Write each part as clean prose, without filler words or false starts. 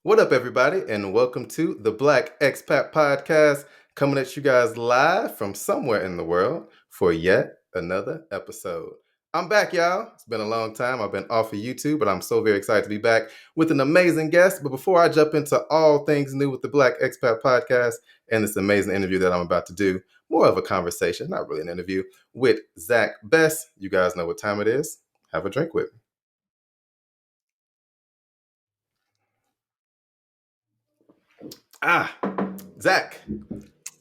What up, everybody, and welcome to the Black Expat Podcast, coming at you guys live from somewhere in the world for yet another episode. I'm back, y'all. It's been a long time. I've been off of YouTube, but I'm so very excited to be back with an amazing guest. But before I jump into all things new with the Black Expat Podcast and this amazing interview that I'm about to do, more of a conversation, not really an interview, with Zach Best. You guys know what time it is. Have a drink with me. Zach,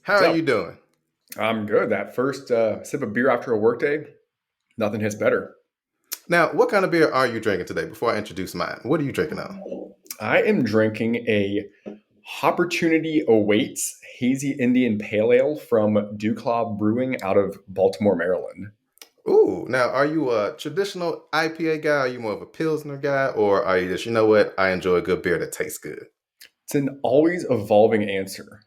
how What's are up? you doing? I'm good. That first sip of beer after a workday, nothing hits better. Now, what kind of beer are you drinking today? Before I introduce mine, what are you drinking now? I am drinking a Opportunity Awaits Hazy Indian Pale Ale from Dewclaw Brewing out of Baltimore, Maryland. Ooh, now are you a traditional IPA guy? Are you more of a Pilsner guy? Or are you just, you know what, I enjoy a good beer that tastes good? It's an always evolving answer.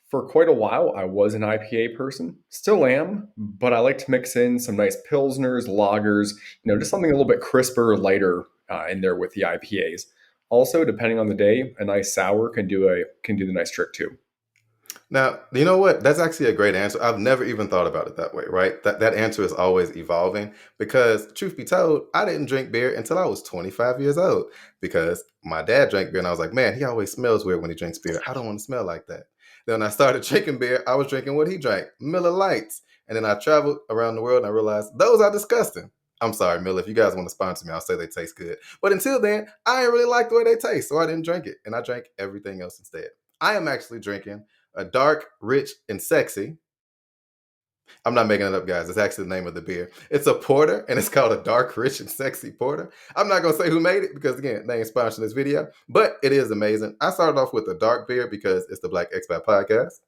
For quite a while, I was an IPA person, still am, but I like to mix in some nice Pilsners, lagers, just something a little bit crisper, lighter in there with the IPAs. Also, depending on the day, a nice sour can do the nice trick too. Now, you know what? That's actually a great answer. I've never even thought about it that way, right? That answer is always evolving because, truth be told, I didn't drink beer until I was 25 years old because my dad drank beer and I was like, man, he always smells weird when he drinks beer. I don't want to smell like that. Then when I started drinking beer, I was drinking what he drank, Miller Lights. And then I traveled around the world and I realized those are disgusting. I'm sorry, Miller. If you guys want to sponsor me, I'll say they taste good. But until then, I didn't really like the way they taste, so I didn't drink it. And I drank everything else instead. I am actually drinking a dark, rich, and sexy. I'm not making it up, guys. It's actually the name of the beer. It's a porter, and it's called a dark, rich, and sexy porter. I'm not going to say who made it because, again, they ain't sponsoring this video, but it is amazing. I started off with a dark beer because it's the Black Expat Podcast,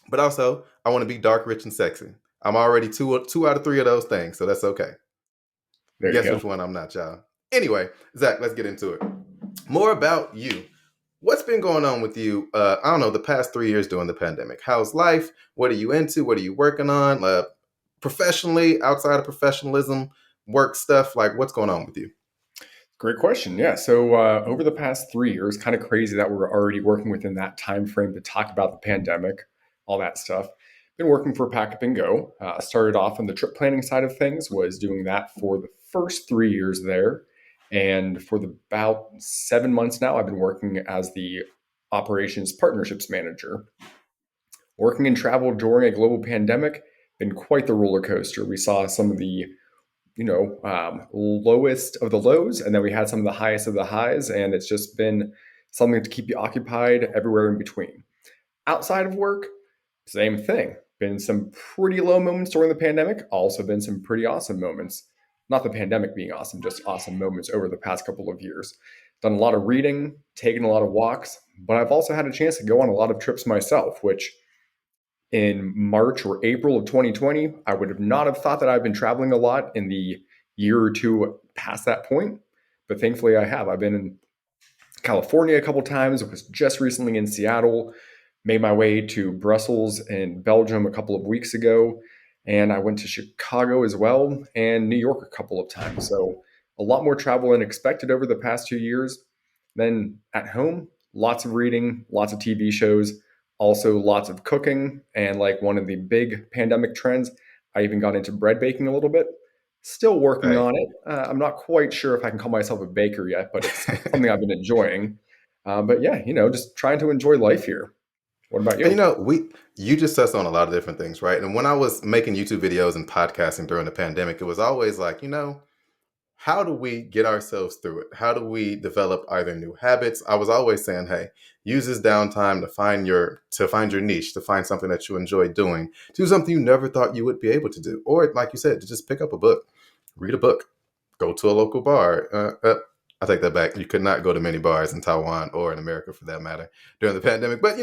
but also I want to be dark, rich, and sexy. I'm already two out of three of those things, so that's okay. There you Guess go. which one I'm not, y'all. Anyway, Zach, let's get into it. More about you. What's been going on with you? I don't know, the past 3 years during the pandemic. How's life? What are you into? What are you working on? Professionally, outside of professionalism, work stuff. Like, what's going on with you? Great question. Yeah. So over the past 3 years, kind of crazy that we're already working within that time frame to talk about the pandemic, all that stuff. Been working for Pack Up and Go. Started off on the trip planning side of things. Was doing that for the first 3 years there, and for the about 7 months now, I've been working as the operations partnerships manager. Working in travel during a global pandemic been quite the roller coaster. We saw some of the lowest of the lows, and then we had some of the highest of the highs, and it's just been something to keep you occupied everywhere in between. Outside of work, same thing. Been some pretty low moments during the pandemic, also been some pretty awesome moments. Not the pandemic being awesome, just awesome moments over the past couple of years. Done a lot of reading, taken a lot of walks, but I've also had a chance to go on a lot of trips myself, which in March or April of 2020, I would have not have thought that I've been traveling a lot in the year or two past that point. But thankfully, I have. I've been in California a couple times. I was just recently in Seattle, made my way to Brussels and Belgium a couple of weeks ago. And I went to Chicago as well and New York a couple of times. So a lot more travel than expected over the past 2 years. Then at home, lots of reading, lots of TV shows, also lots of cooking. And like one of the big pandemic trends, I even got into bread baking a little bit. Still working Hey. on it. I'm not quite sure if I can call myself a baker yet, but it's something I've been enjoying. But yeah, just trying to enjoy life here. What about And you? you just touched on a lot of different things, right? And when I was making YouTube videos and podcasting during the pandemic, it was always like, how do we get ourselves through it? How do we develop either new habits? I was always saying, hey, use this downtime to find your niche, to find something that you enjoy doing, do something you never thought you would be able to do, or like you said, to just pick up a book, read a book, go to a local bar. I take that back. You could not go to many bars in Taiwan or in America for that matter during the pandemic. But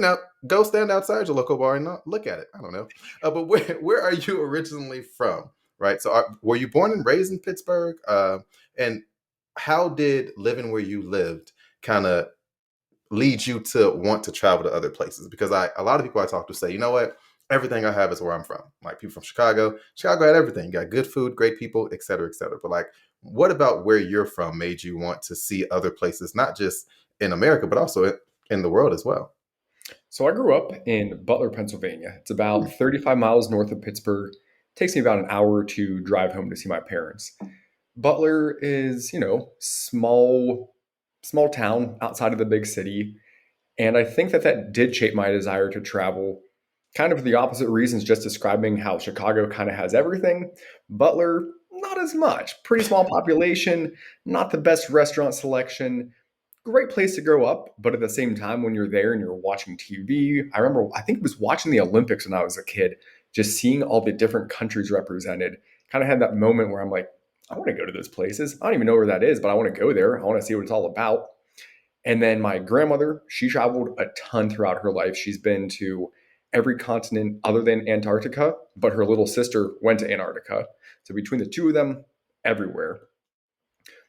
go stand outside your local bar and look at it. I don't know. But where are you originally from? Right. So were you born and raised in Pittsburgh? And how did living where you lived kind of lead you to want to travel to other places? Because a lot of people I talk to say, you know what? Everything I have is where I'm from. Like people from Chicago. Chicago had everything. You got good food, great people, et cetera, et cetera. But like, What about where you're from made you want to see other places, not just in America, but also in the world as well? So I grew up in Butler, Pennsylvania. It's Hmm. about 35 miles north of Pittsburgh. Takes me about an hour to drive home to see my parents. Butler is, small town outside of the big city. And I think that that did shape my desire to travel, kind of for the opposite reasons, just describing how Chicago kind of has everything. Butler, not as much. Pretty small population, not the best restaurant selection. Great place to grow up, but at the same time, when you're there and you're watching TV, I remember, I think it was watching the Olympics when I was a kid, just seeing all the different countries represented. Kind of had that moment where I'm like, I want to go to those places. I don't even know where that is, but I want to go there. I want to see what it's all about. And then my grandmother, she traveled a ton throughout her life. She's been to every continent other than Antarctica, but her little sister went to Antarctica. So between the two of them, everywhere.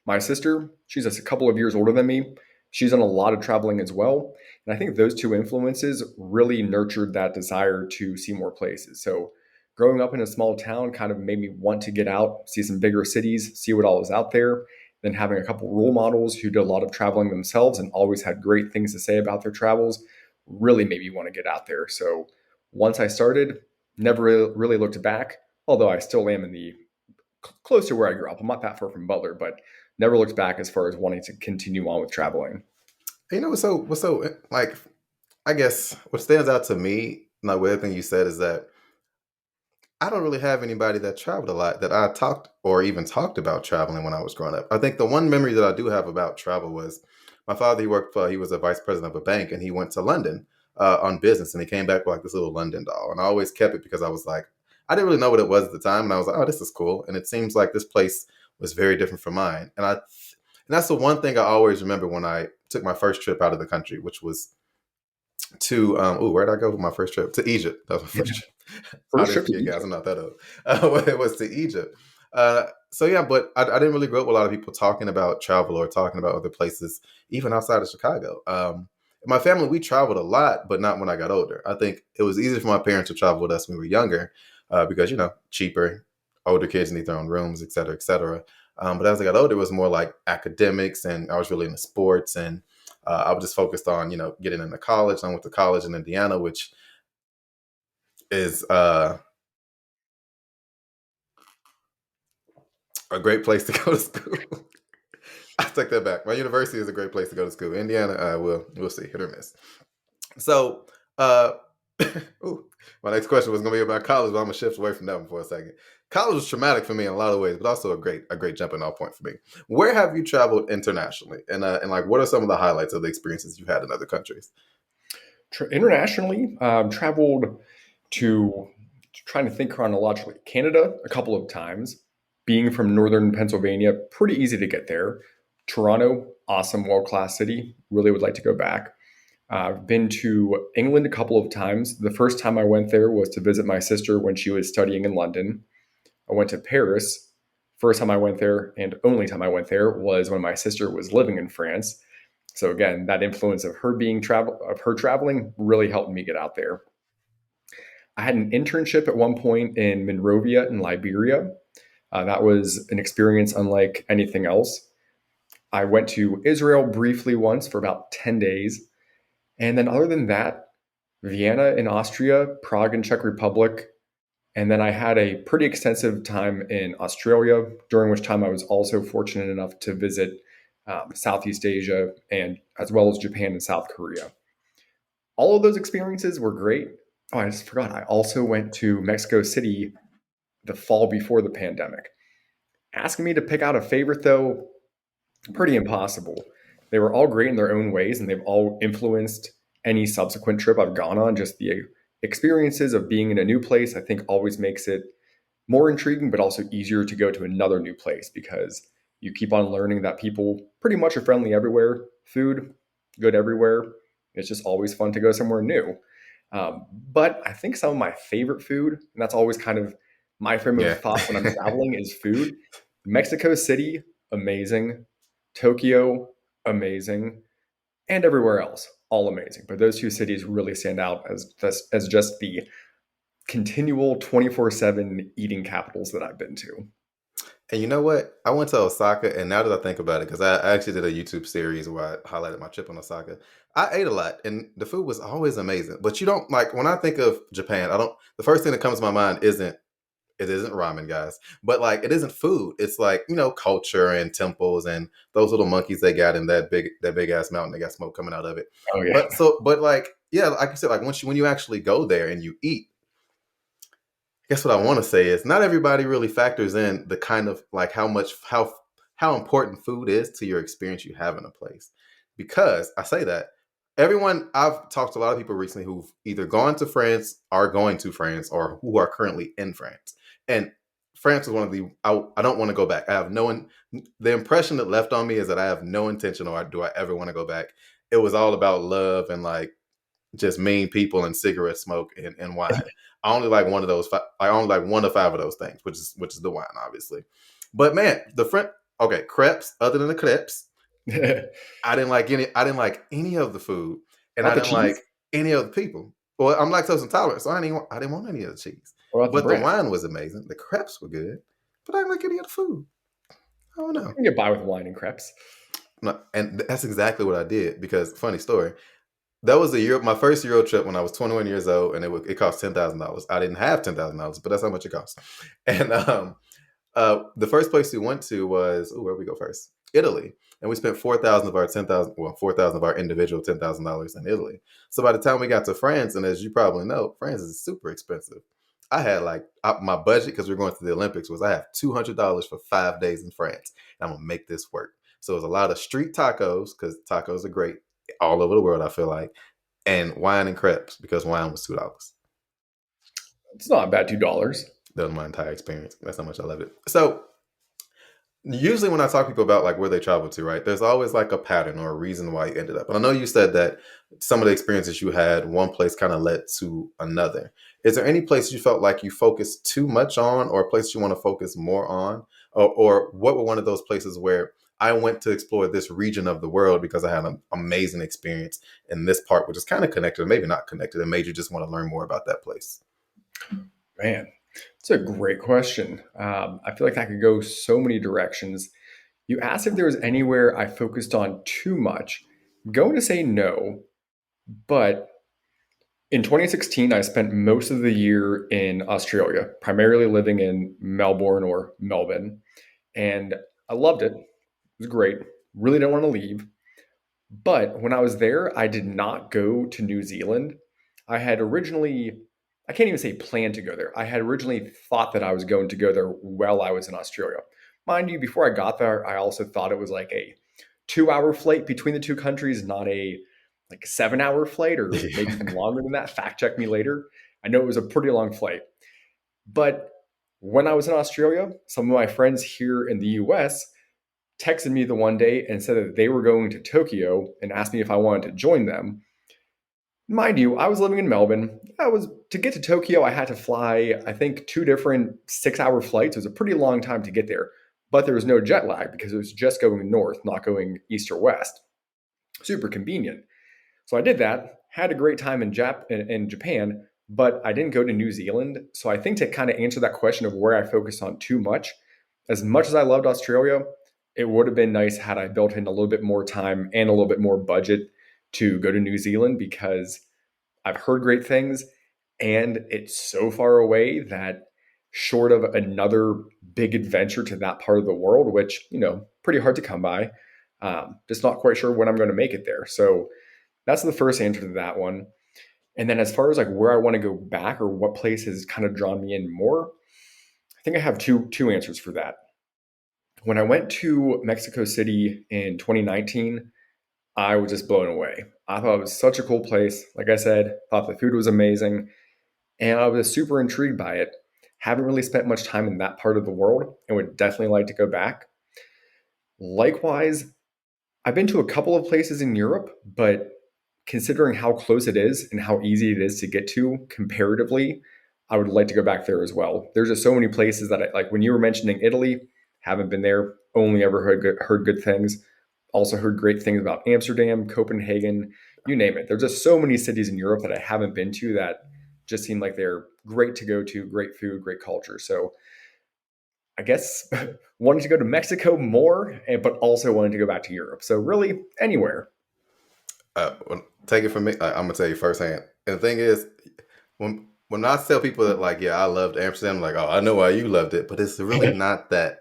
My sister, she's just a couple of years older than me. She's done a lot of traveling as well. And I think those two influences really nurtured that desire to see more places. So growing up in a small town kind of made me want to get out, see some bigger cities, see what all is out there. Then having a couple role models who did a lot of traveling themselves and always had great things to say about their travels really made me want to get out there. So once I started, never really looked back, although I still am in the close to where I grew up. I'm not that far from Butler, but never looked back as far as wanting to continue on with traveling. You know, what's so like, I guess what stands out to me, like with everything you said, is that I don't really have anybody that traveled a lot that I talked or even talked about traveling when I was growing up. I think the one memory that I do have about travel was my father. He was a vice president of a bank, and he went to London on business, and he came back with like this little London doll, and I always kept it because I was like, I didn't really know what it was at the time, and I was like, oh, this is cool, and it seems like this place was very different from mine, and that's the one thing I always remember when I took my first trip out of the country, which was to where did I go with my first trip? To Egypt. That was my first trip. How First did trip to forget, guys? Egypt. I'm not that old. It was to Egypt. So yeah, but I didn't really grow up with a lot of people talking about travel or talking about other places, even outside of Chicago. My family, we traveled a lot, but not when I got older. I think it was easier for my parents to travel with us when we were younger, because cheaper, older kids need their own rooms, et cetera, et cetera. But as I got older, it was more like academics, and I was really into sports, and I was just focused on getting into college. I went to college in Indiana, which is a great place to go to school. I take that back. My university is a great place to go to school. Indiana, we'll see, hit or miss. So, uh, ooh, my next question was going to be about college, but I'm gonna shift away from that one for a second. College was traumatic for me in a lot of ways, but also a great jumping off point for me. Where have you traveled internationally, and like what are some of the highlights of the experiences you had in other countries? Internationally, traveled to, trying to think chronologically, Canada a couple of times. Being from northern Pennsylvania, pretty easy to get there. Toronto, awesome world class city. Really would like to go back. I've been to England a couple of times. The first time I went there was to visit my sister when she was studying in London. I went to Paris. First time I went there, and only time I went there, was when my sister was living in France. So again, that influence of her traveling really helped me get out there. I had an internship at one point in Monrovia in Liberia. That was an experience unlike anything else. I went to Israel briefly once for about 10 days. And then, other than that, Vienna in Austria, Prague in Czech Republic, and then I had a pretty extensive time in Australia, during which time I was also fortunate enough to visit Southeast Asia and as well as Japan and South Korea. All of those experiences were great. Oh, I just forgot. I also went to Mexico City the fall before the pandemic. Asking me to pick out a favorite, though, pretty impossible. They were all great in their own ways, and they've all influenced any subsequent trip I've gone on. Just the experiences of being in a new place, I think, always makes it more intriguing, but also easier to go to another new place because you keep on learning that people pretty much are friendly everywhere. Food, good everywhere. It's just always fun to go somewhere new. But I think some of my favorite food, and that's always kind of my frame of Yeah. thought when I'm traveling, is food. Mexico City, amazing. Tokyo, amazing. And everywhere else, all amazing. But those two cities really stand out as just the continual 24/7 eating capitals that I've been to. And you know what? I went to Osaka, and now that I think about it, because I actually did a YouTube series where I highlighted my trip on Osaka. I ate a lot, and the food was always amazing. But you don't like when I think of Japan. I don't. The first thing that comes to my mind isn't ramen, guys. But like it isn't food. It's like culture and temples and those little monkeys they got in that big ass mountain. They got smoke coming out of it. Oh yeah. But like yeah, like you said, like when you actually go there and you eat, guess what I want to say is not everybody really factors in the kind of like how important food is to your experience you have in a place. Because I say that everyone I've talked to a lot of people recently who've either gone to France, are going to France, or who are currently in France. And France is one of the I don't want to go back. I have no one. The impression that left on me is that I have no intention or do I ever want to go back. It was all about love and like just mean people and cigarette smoke and wine. I only like one of those. I only like one of five of those things, which is the wine, obviously. But man, the front okay crepes. Other than the crepes, Not I didn't like any. I didn't like any of the food, and I the didn't cheese? like any of the people. Well, I'm lactose intolerant, so I didn't want any of the cheese. Or about the But the bread? wine was amazing. The crepes were good, but I didn't like any of the food. I don't I know. can get by with wine and crepes. No, and that's exactly what I did because funny story. That was my first Euro trip when I was 21 years old, and it cost $10,000. I didn't have $10,000, but that's how much it cost. And the first place we went to was where we go first? Italy, and we spent 4,000 of our 10,000, well, 4,000 of our individual $10,000 in Italy. So by the time we got to France, and as you probably know, France is super expensive. I had like my budget because we were going to the Olympics was I have $200 for 5 days in France, and I'm gonna make this work. So it was a lot of street tacos because tacos are great all over the world. I feel like, and wine and crepes because wine was $2. It's not bad, $2. That was my entire experience. That's how much I love it. So usually when I talk to people about like where they travel to, right, there's always like a pattern or a reason why you ended up. And I know you said that some of the experiences you had, one place kind of led to another. Is there any place you felt like you focused too much on, or a place you want to focus more on, or what were one of those places where I went to explore this region of the world because I had an amazing experience in this part, which is kind of connected, or maybe not connected, and made you just want to learn more about that place? Man, it's a great question. I feel like that could go so many directions. You asked if there was anywhere I focused on too much. I'm going to say no, but in 2016, I spent most of the year in Australia, primarily living in Melbourne or Melbourne, and I loved it. It was great. Really didn't want to leave. But when I was there, I did not go to New Zealand. I had originally, I can't even say planned to go there. I had originally thought that I was going to go there while I was in Australia. Mind you, before I got there, I also thought it was like a 2 hour flight between the two countries, not a like 7 hour flight or maybe even longer than that. Fact check me later. I know it was a pretty long flight. But when I was in Australia, some of my friends here in the US texted me the one day and said that they were going to Tokyo and asked me if I wanted to join them. Mind you, I was living in Melbourne. I was to get to Tokyo, I had to fly, I think, two different 6 hour flights. It was a pretty long time to get there, but there was no jet lag because it was just going north, not going east or west. Super convenient. So I did that, had a great time in Japan, but I didn't go to New Zealand. So I think to kind of answer that question of where I focused on too much as I loved Australia, it would have been nice had I built in a little bit more time and a little bit more budget to go to New Zealand because I've heard great things and it's so far away that short of another big adventure to that part of the world, which, pretty hard to come by, just not quite sure when I'm going to make it there. So that's the first answer to that one. And then as far as like where I want to go back or what place has kind of drawn me in more, I think I have two answers for that. When I went to Mexico City in 2019, I was just blown away. I thought it was such a cool place. Like I said, thought the food was amazing, and I was super intrigued by it. Haven't really spent much time in that part of the world and would definitely like to go back. Likewise, I've been to a couple of places in Europe, but considering how close it is and how easy it is to get to comparatively, I would like to go back there as well. There's just so many places that I like. When you were mentioning Italy, haven't been there. Only ever heard good things. Also heard great things about Amsterdam, Copenhagen, you name it. There's just so many cities in Europe that I haven't been to that just seem like they're great to go to, great food, great culture. So I guess wanting to go to Mexico more, but also wanting to go back to Europe. So really anywhere. Take it from me. I'm gonna tell you firsthand. And the thing is, when I tell people that like, yeah, I loved Amsterdam, like, oh, I know why you loved it, but it's really not that.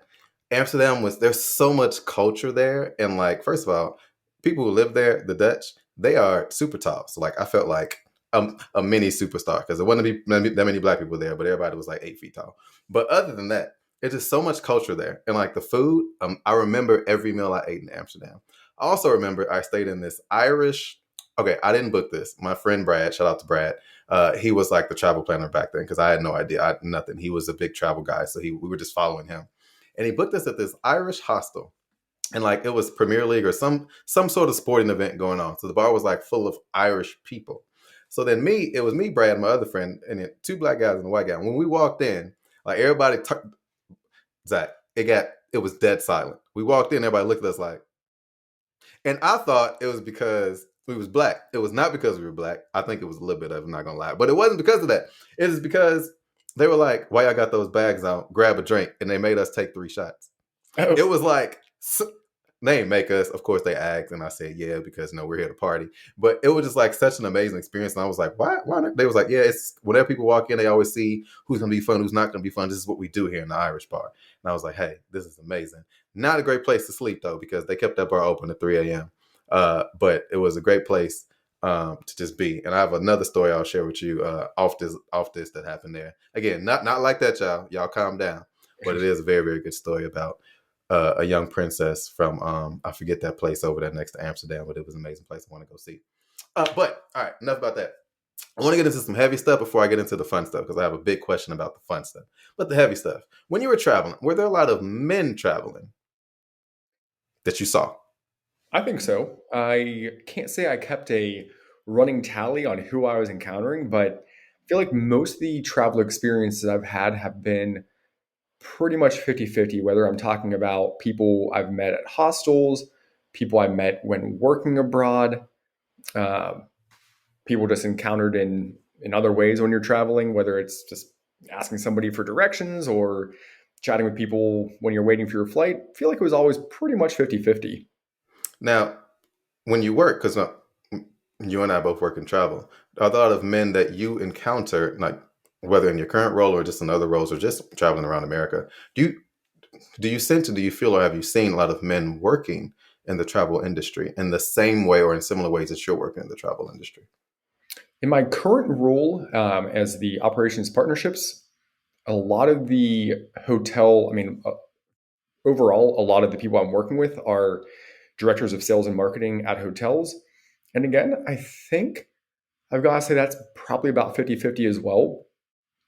Amsterdam was there's so much culture there, and like, first of all, people who live there, the Dutch, they are super tall. So like, I felt like a mini superstar because there wasn't that many black people there, but everybody was like 8 feet tall. But other than that, it's just so much culture there, and like the food, I remember every meal I ate in Amsterdam. I also remember I stayed in this Irish. Okay, I didn't book this. My friend Brad, shout out to Brad. He was like the travel planner back then because I had no idea. I had nothing. He was a big travel guy, so we were just following him. And he booked us at this Irish hostel, and like it was Premier League or some sort of sporting event going on. So the bar was like full of Irish people. So then it was me, Brad, my other friend, and then two black guys and a white guy. When we walked in, like everybody, Zach, it was dead silent. We walked in, everybody looked at us like, and I thought it was because we was black. It was not because we were black. I think it was a little bit of, I'm not gonna lie. But it wasn't because of that. It is because they were like, why y'all got those bags on? Grab a drink. And they made us take 3 shots. Oh. It was like, they didn't make us. Of course they asked. And I said, yeah, because we're here to party. But it was just like such an amazing experience. And I was like, why not? They was like, yeah, it's whenever people walk in, they always see who's gonna be fun, who's not gonna be fun. This is what we do here in the Irish bar. And I was like, hey, this is amazing. Not a great place to sleep though, because they kept that bar open at 3 a.m. But it was a great place to just be. And I have another story I'll share with you off this that happened there. Again, not like that, y'all. Y'all calm down. But it is a very, very good story about a young princess from I forget that place over there next to Amsterdam, but it was an amazing place I want to go see. But all right, enough about that. I want to get into some heavy stuff before I get into the fun stuff because I have a big question about the fun stuff. But the heavy stuff. When you were traveling, were there a lot of men traveling that you saw? I think so. I can't say I kept a running tally on who I was encountering, but I feel like most of the travel experiences I've had have been pretty much 50-50. Whether I'm talking about people I've met at hostels, people I met when working abroad, uh, people just encountered in other ways when you're traveling, whether it's just asking somebody for directions or chatting with people when you're waiting for your flight. I feel like it was always pretty much 50-50. Now, when you work, because you and I both work in travel, are there a lot of men that you encounter, like whether in your current role or just in other roles or just traveling around America? Do you sense or do you feel or have you seen a lot of men working in the travel industry in the same way or in similar ways that you're working in the travel industry? In my current role as the operations partnerships, a lot of the hotel, overall, a lot of the people I'm working with are directors of sales and marketing at hotels. And again, I think I've got to say that's probably about 50-50 as well.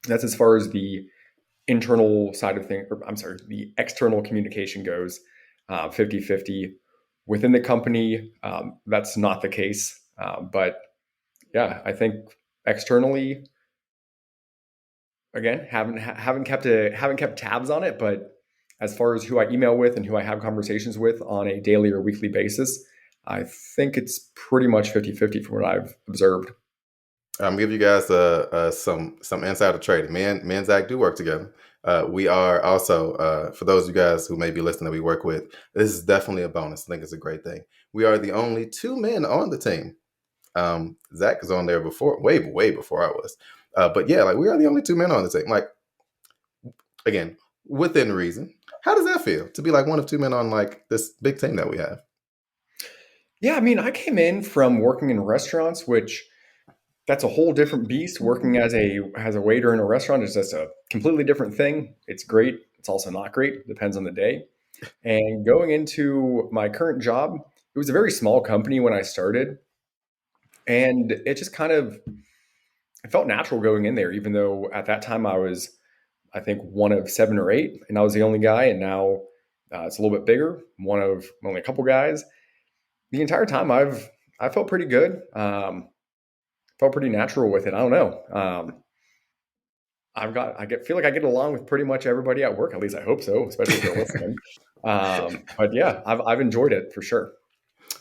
That's as far as the internal side of things, or I'm sorry, the external communication goes, 50-50. Within the company, that's not the case. But yeah, I think externally, again, haven't kept tabs on it, but as far as who I email with and who I have conversations with on a daily or weekly basis, I think it's pretty much 50-50 from what I've observed. I'm gonna give you guys some insider trading. Me and Zach do work together. We are also for those of you guys who may be listening that we work with. This is definitely a bonus. I think it's a great thing. We are the only 2 men on the team. Zach is on there before, way before I was. But yeah, like we are the only 2 men on the team. Like again, within reason. How does that feel to be like one of 2 men on like this big team that we have? Yeah, I came in from working in restaurants, which that's a whole different beast. Working as a waiter in a restaurant is just a completely different thing. It's great. It's also not great. Depends on the day. And going into my current job, it was a very small company when I started, and it just kind of it felt natural going in there, even though at that time I was, I think, one of 7 or 8, and I was the only guy. And now it's a little bit bigger, one of only a couple guys. The entire time I felt pretty good. Felt pretty natural with it. I don't know. Feel like I get along with pretty much everybody at work. At least I hope so, especially if they're listening. But yeah, I've enjoyed it for sure.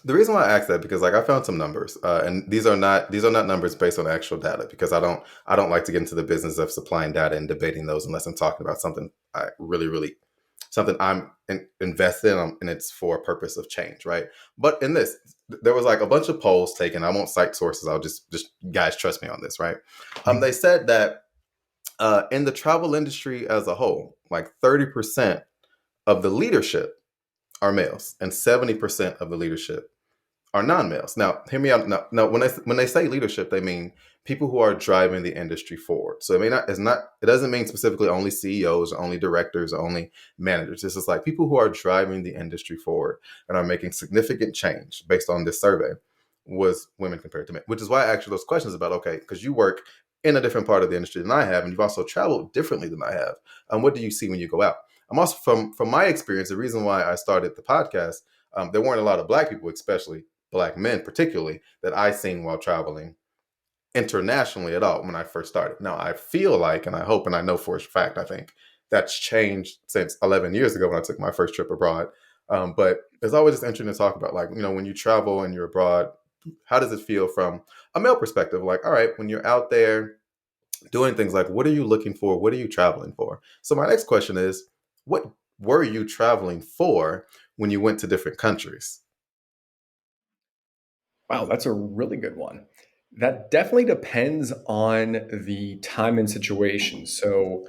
The reason why I asked that because like I found some numbers, and these are not numbers based on actual data because I don't like to get into the business of supplying data and debating those unless I'm talking about something I really something I'm invested in, and it's for a purpose of change, right? But in this, there was like a bunch of polls taken. I won't cite sources. I'll just guys trust me on this, right? They said that in the travel industry as a whole, like 30% of the leadership are males, and 70% of the leadership are non-males. Now, hear me out. Now, when they say leadership, they mean people who are driving the industry forward. So it doesn't mean specifically only CEOs or only directors or only managers. This is like people who are driving the industry forward and are making significant change based on this survey was women compared to men, which is why I asked you those questions about, okay, because you work in a different part of the industry than I have, and you've also traveled differently than I have. What do you see when you go out? I'm also from my experience, the reason why I started the podcast, there weren't a lot of Black people, especially Black men particularly, that I seen while traveling internationally at all when I first started. Now, I feel like, and I hope, and I know for a fact, I think that's changed since 11 years ago when I took my first trip abroad. But it's always just interesting to talk about, like, when you travel and you're abroad, how does it feel from a male perspective? Like, all right, when you're out there doing things, like, what are you looking for? What are you traveling for? So my next question is, what were you traveling for when you went to different countries? Wow, that's a really good one. That definitely depends on the time and situation. So,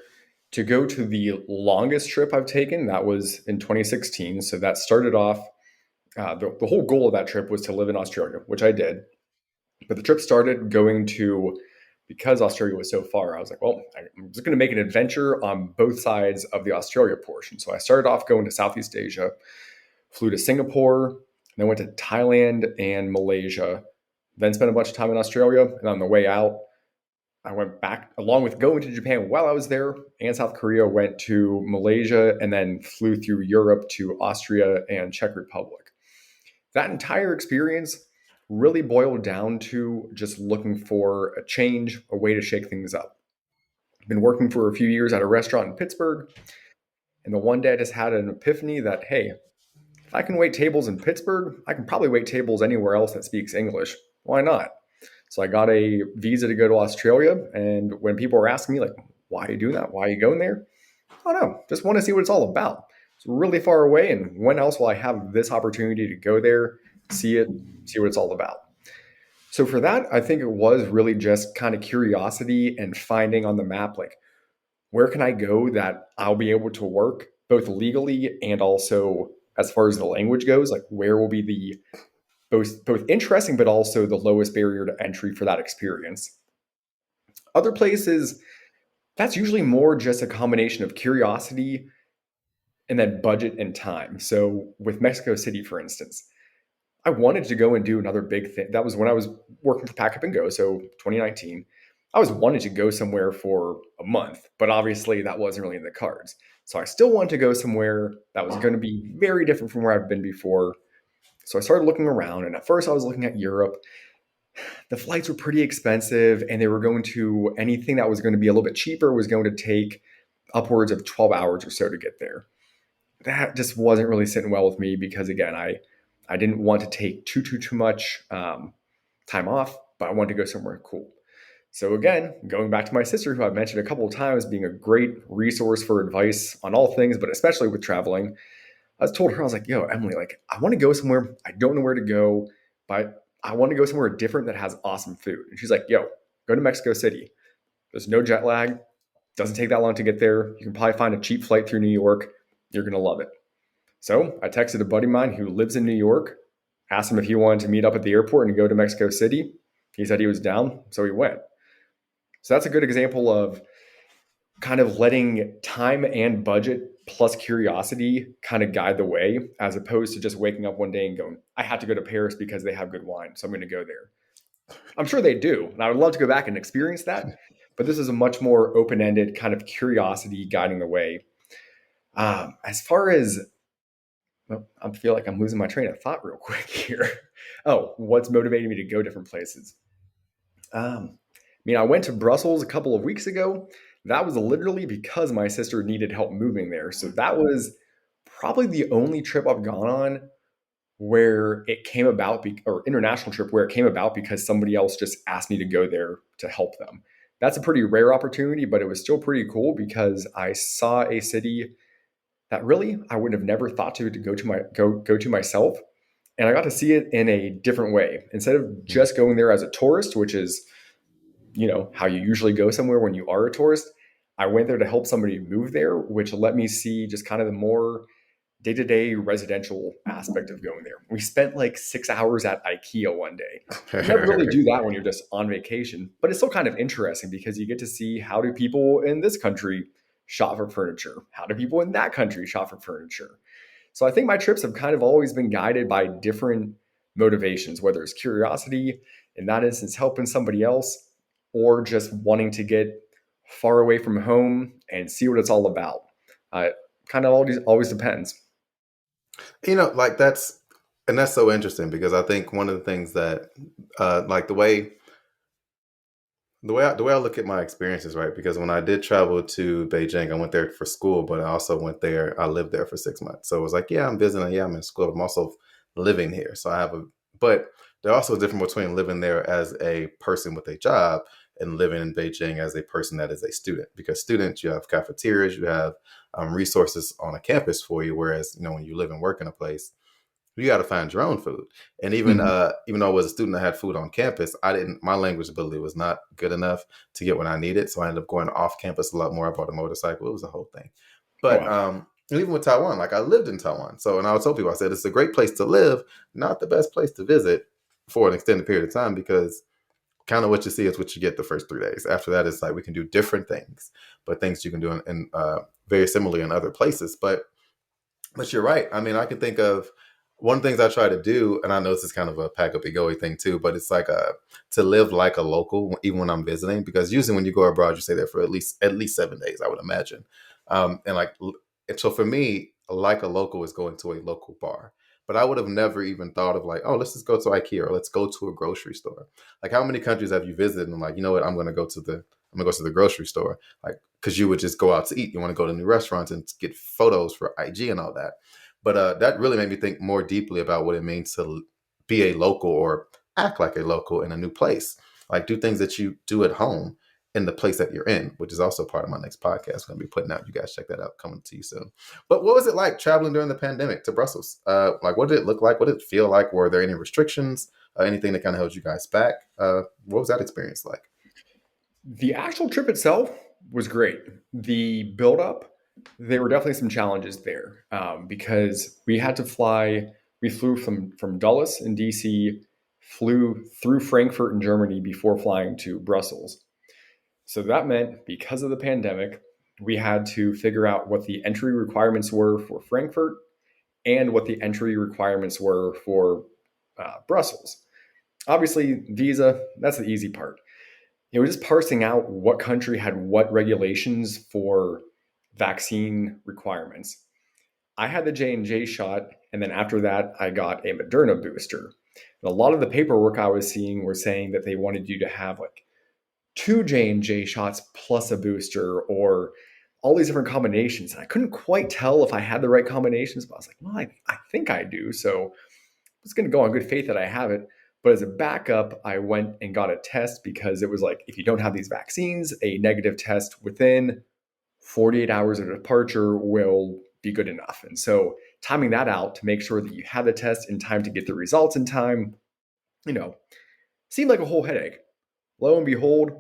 to go to the longest trip I've taken, that was in 2016. So, that started off, the whole goal of that trip was to live in Australia, which I did. But the trip started going to, because Australia was so far, I was like, well, I'm just going to make an adventure on both sides of the Australia portion. So, I started off going to Southeast Asia, flew to Singapore, then went to Thailand and Malaysia, then spent a bunch of time in Australia. And on the way out, I went back, along with going to Japan while I was there and South Korea, went to Malaysia and then flew through Europe to Austria and Czech Republic. That entire experience really boiled down to just looking for a change, a way to shake things up. I've been working for a few years at a restaurant in Pittsburgh, and the one day I just had an epiphany that, hey, if I can wait tables in Pittsburgh, I can probably wait tables anywhere else that speaks English. Why not? So I got a visa to go to Australia. And when people were asking me, like, why are you doing that? Why are you going there? I don't know. Just want to see what it's all about. It's really far away. And when else will I have this opportunity to go there, see it, see what it's all about? So for that, I think it was really just kind of curiosity and finding on the map, like, where can I go that I'll be able to work both legally and also as far as the language goes, like where will be the both interesting but also the lowest barrier to entry for that experience. Other places, that's usually more just a combination of curiosity and then budget and time. So with Mexico City, for instance, I wanted to go and do another big thing. That was when I was working for Pack Up and Go, so 2019. I was wanting to go somewhere for a month, but obviously that wasn't really in the cards. So I still wanted to go somewhere that was going to be very different from where I've been before. So I started looking around, and at first I was looking at Europe. The flights were pretty expensive, and they were going to, anything that was going to be a little bit cheaper was going to take upwards of 12 hours or so to get there. That just wasn't really sitting well with me because, again, I didn't want to take too much time off, but I wanted to go somewhere cool. So again, going back to my sister, who I've mentioned a couple of times being a great resource for advice on all things, but especially with traveling, I was told her, I was like, yo, Emily, like, I want to go somewhere. I don't know where to go, but I want to go somewhere different that has awesome food. And she's like, yo, go to Mexico City. There's no jet lag. Doesn't take that long to get there. You can probably find a cheap flight through New York. You're going to love it. So I texted a buddy of mine who lives in New York, asked him if he wanted to meet up at the airport and go to Mexico City. He said he was down, so he went. So that's a good example of kind of letting time and budget plus curiosity kind of guide the way, as opposed to just waking up one day and going, I have to go to Paris because they have good wine, so I'm going to go there. I'm sure they do, and I would love to go back and experience that. But this is a much more open-ended kind of curiosity guiding the way. As far as, well, I feel like I'm losing my train of thought real quick here. Oh, what's motivating me to go different places? I went to Brussels a couple of weeks ago. That was literally because my sister needed help moving there. So that was probably the only trip I've gone on where it came about, or international trip where it came about because somebody else just asked me to go there to help them. That's a pretty rare opportunity, but it was still pretty cool because I saw a city that really I would have never thought to go to myself. And I got to see it in a different way. Instead of Mm. just going there as a tourist, which is, how you usually go somewhere when you are a tourist, I went there to help somebody move there, which let me see just kind of the more day-to-day residential aspect of going there. We spent like 6 hours at IKEA one day. You never really do that when you're just on vacation, but it's still kind of interesting because you get to see, how do people in this country shop for furniture? How do people in that country shop for furniture? So I think my trips have kind of always been guided by different motivations, whether it's curiosity, in that instance, helping somebody else, or just wanting to get far away from home and see what it's all about. Uh, Kind of always depends. Like that's so interesting because I think one of the things that, like the way I look at my experiences, right? Because when I did travel to Beijing, I went there for school, but I also went there. I lived there for 6 months, so it was like, yeah, I'm visiting, yeah, I'm in school, but I'm also living here. So I have a, but there's also a difference between living there as a person with a job and living in Beijing as a person that is a student. Because students, you have cafeterias, you have resources on a campus for you, whereas when you live and work in a place, you got to find your own food. And Mhm. even though I was a student, I had food on campus. I didn't. My language ability was not good enough to get what I needed, so I ended up going off campus a lot more. I bought a motorcycle. It was a whole thing. Oh, But wow. and even with Taiwan, like I lived in Taiwan, so and I would tell people, I said it's a great place to live, not the best place to visit for an extended period of time because kind of what you see is what you get the first 3 days. After that, it's like we can do different things, but things you can do in very similarly in other places. But you're right. I mean, I can think of one of the things I try to do, and I know this is kind of a pack up and go thing too, but it's like to live like a local, even when I'm visiting, because usually when you go abroad, you stay there for at least 7 days, I would imagine. And and so for me, like a local is going to a local bar. But I would have never even thought of like, oh, let's just go to IKEA or let's go to a grocery store. Like, how many countries have you visited and like, you know what, I'm gonna go to the grocery store. Like, because you would just go out to eat. You want to go to new restaurants and get photos for IG and all that. But that really made me think more deeply about what it means to be a local or act like a local in a new place. Like, do things that you do at home in the place that you're in, which is also part of my next podcast. I'm going to be putting out. You guys check that out, coming to you soon. But what was it like traveling during the pandemic to Brussels? Like, what did it look like? What did it feel like? Were there any restrictions? Anything that kind of held you guys back? What was that experience like? The actual trip itself was great. The build up, there were definitely some challenges there, because we had to fly. We flew from Dulles in DC, flew through Frankfurt in Germany before flying to Brussels. So that meant, because of the pandemic, we had to figure out what the entry requirements were for Frankfurt and what the entry requirements were for Brussels. Obviously, visa, that's the easy part. It was just parsing out what country had what regulations for vaccine requirements. I had the J&J shot, and then after that, I got a Moderna booster. And a lot of the paperwork I was seeing were saying that they wanted you to have like two J&J shots plus a booster, or all these different combinations. And I couldn't quite tell if I had the right combinations, but I was like, well, I think I do. So I was going to go on good faith that I have it. But as a backup, I went and got a test because it was like, if you don't have these vaccines, a negative test within 48 hours of departure will be good enough. And so timing that out to make sure that you have the test in time to get the results in time, you know, seemed like a whole headache. Lo and behold,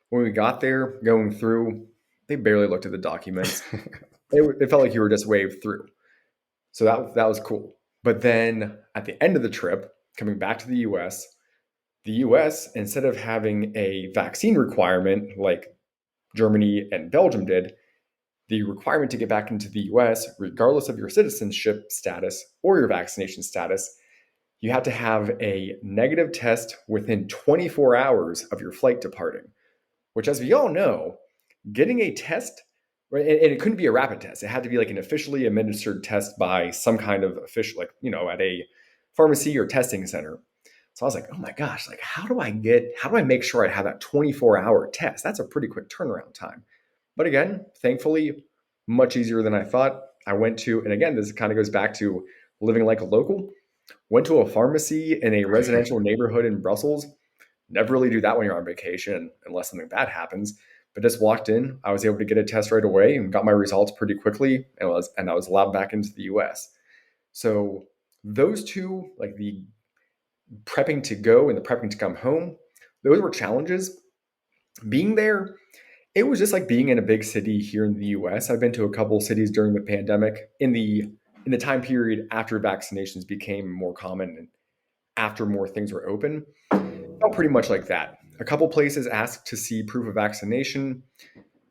when we got there, going through, they barely looked at the documents. It felt like you were just waved through. So that was cool. But then at the end of the trip, coming back to the US, instead of having a vaccine requirement like Germany and Belgium did, the requirement to get back into the US, regardless of your citizenship status or your vaccination status, you had to have a negative test within 24 hours of your flight departing, which, as we all know, getting a test, right, and it couldn't be a rapid test. It had to be like an officially administered test by some kind of official, like, at a pharmacy or testing center. So I was like, oh my gosh, like, how do I make sure I have that 24-hour test? That's a pretty quick turnaround time. But again, thankfully, much easier than I thought. I went to, and again, this kind of goes back to living like a local, went to a pharmacy in a residential neighborhood in Brussels. Never really do that when you're on vacation unless something bad happens. I just walked in. I was able to get a test right away and got my results pretty quickly, and I was allowed back into the U.S. So those two, like the prepping to go and the prepping to come home, those were challenges. Being there, it was just like being in a big city here in the US. I've been to a couple cities during the pandemic in the time period after vaccinations became more common and after more things were open. Felt pretty much like that. A couple places asked to see proof of vaccination.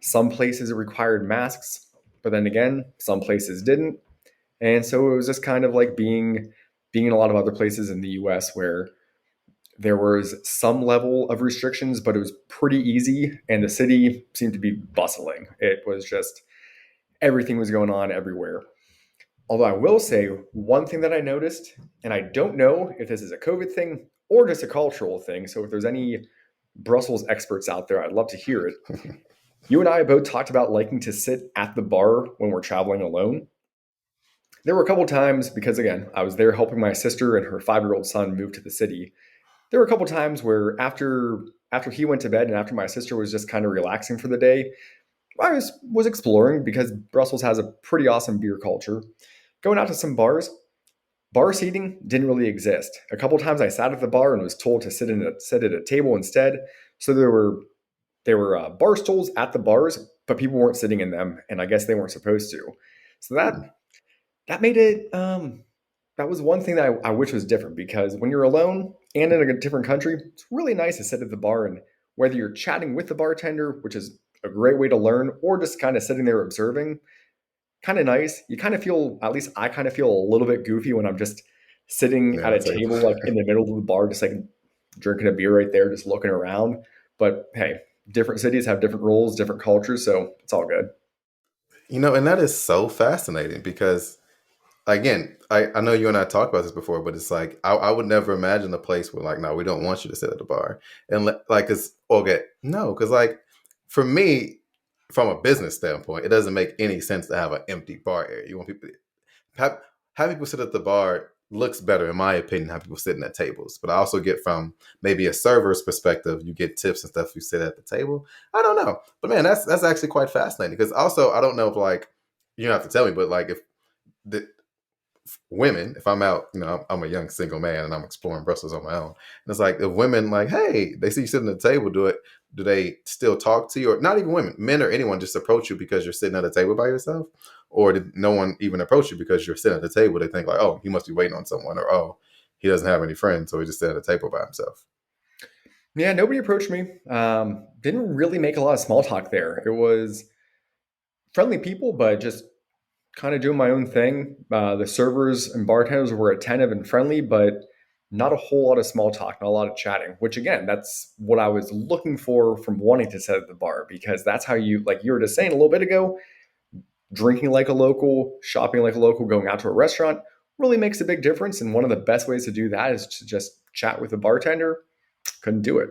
Some places required masks, but then again, some places didn't. And so it was just kind of like being in a lot of other places in the US where there was some level of restrictions, but it was pretty easy, and the city seemed to be bustling. It was just everything was going on everywhere. Although I will say one thing that I noticed, and I don't know if this is a COVID thing or just a cultural thing. So if there's any Brussels experts out there, I'd love to hear it. You and I both talked about liking to sit at the bar when we're traveling alone. There were a couple times because again, I was there helping my sister and her 5-year-old son move to the city. There were a couple times where after he went to bed and after my sister was just kind of relaxing for the day, I was exploring because Brussels has a pretty awesome beer culture. Going out to some bars, bar seating didn't really exist. A couple times I sat at the bar and was told to sit at a table instead. So there were bar stools at the bars, but people weren't sitting in them, and I guess they weren't supposed to. So Hmm. that made it that was one thing that I wish was different because when you're alone and in a different country, it's really nice to sit at the bar and whether you're chatting with the bartender, which is a great way to learn, or just kind of sitting there observing, kind of nice. You kind of feel, at least I kind of feel a little bit goofy when I'm just sitting Yeah, at a I'd say. table like in the middle of the bar, just like drinking a beer right there, just looking around. But hey, different cities have different rules, different cultures, so it's all good. And that is so fascinating because, again, I know you and I talked about this before, but it's like I would never imagine a place where like, no, we don't want you to sit at the bar, and like it's okay, no, because like for me, from a business standpoint, it doesn't make any sense to have an empty bar area. You want people have have people sit at the bar looks better, in my opinion, have people sitting at tables. But I also get from maybe a server's perspective, you get tips and stuff if you sit at the table. I don't know, but man, that's actually quite fascinating because also I don't know if like you don't have to tell me, but like if the women, if I'm out, I'm a young single man and I'm exploring Brussels on my own. And it's like if women like, hey, they see you sitting at the table, do they still talk to you? Or not even women, men or anyone just approach you because you're sitting at a table by yourself? Or did no one even approach you because you're sitting at the table? They think like, oh, he must be waiting on someone, or oh, he doesn't have any friends, so he just sitting at a table by himself. Yeah, nobody approached me. Didn't really make a lot of small talk there. It was friendly people, but just kind of doing my own thing. The servers and bartenders were attentive and friendly, but not a whole lot of small talk, not a lot of chatting, which again, that's what I was looking for from wanting to sit at the bar because that's how you, like you were just saying a little bit ago, drinking like a local, shopping like a local, going out to a restaurant really makes a big difference. And one of the best ways to do that is to just chat with the bartender. Couldn't do it.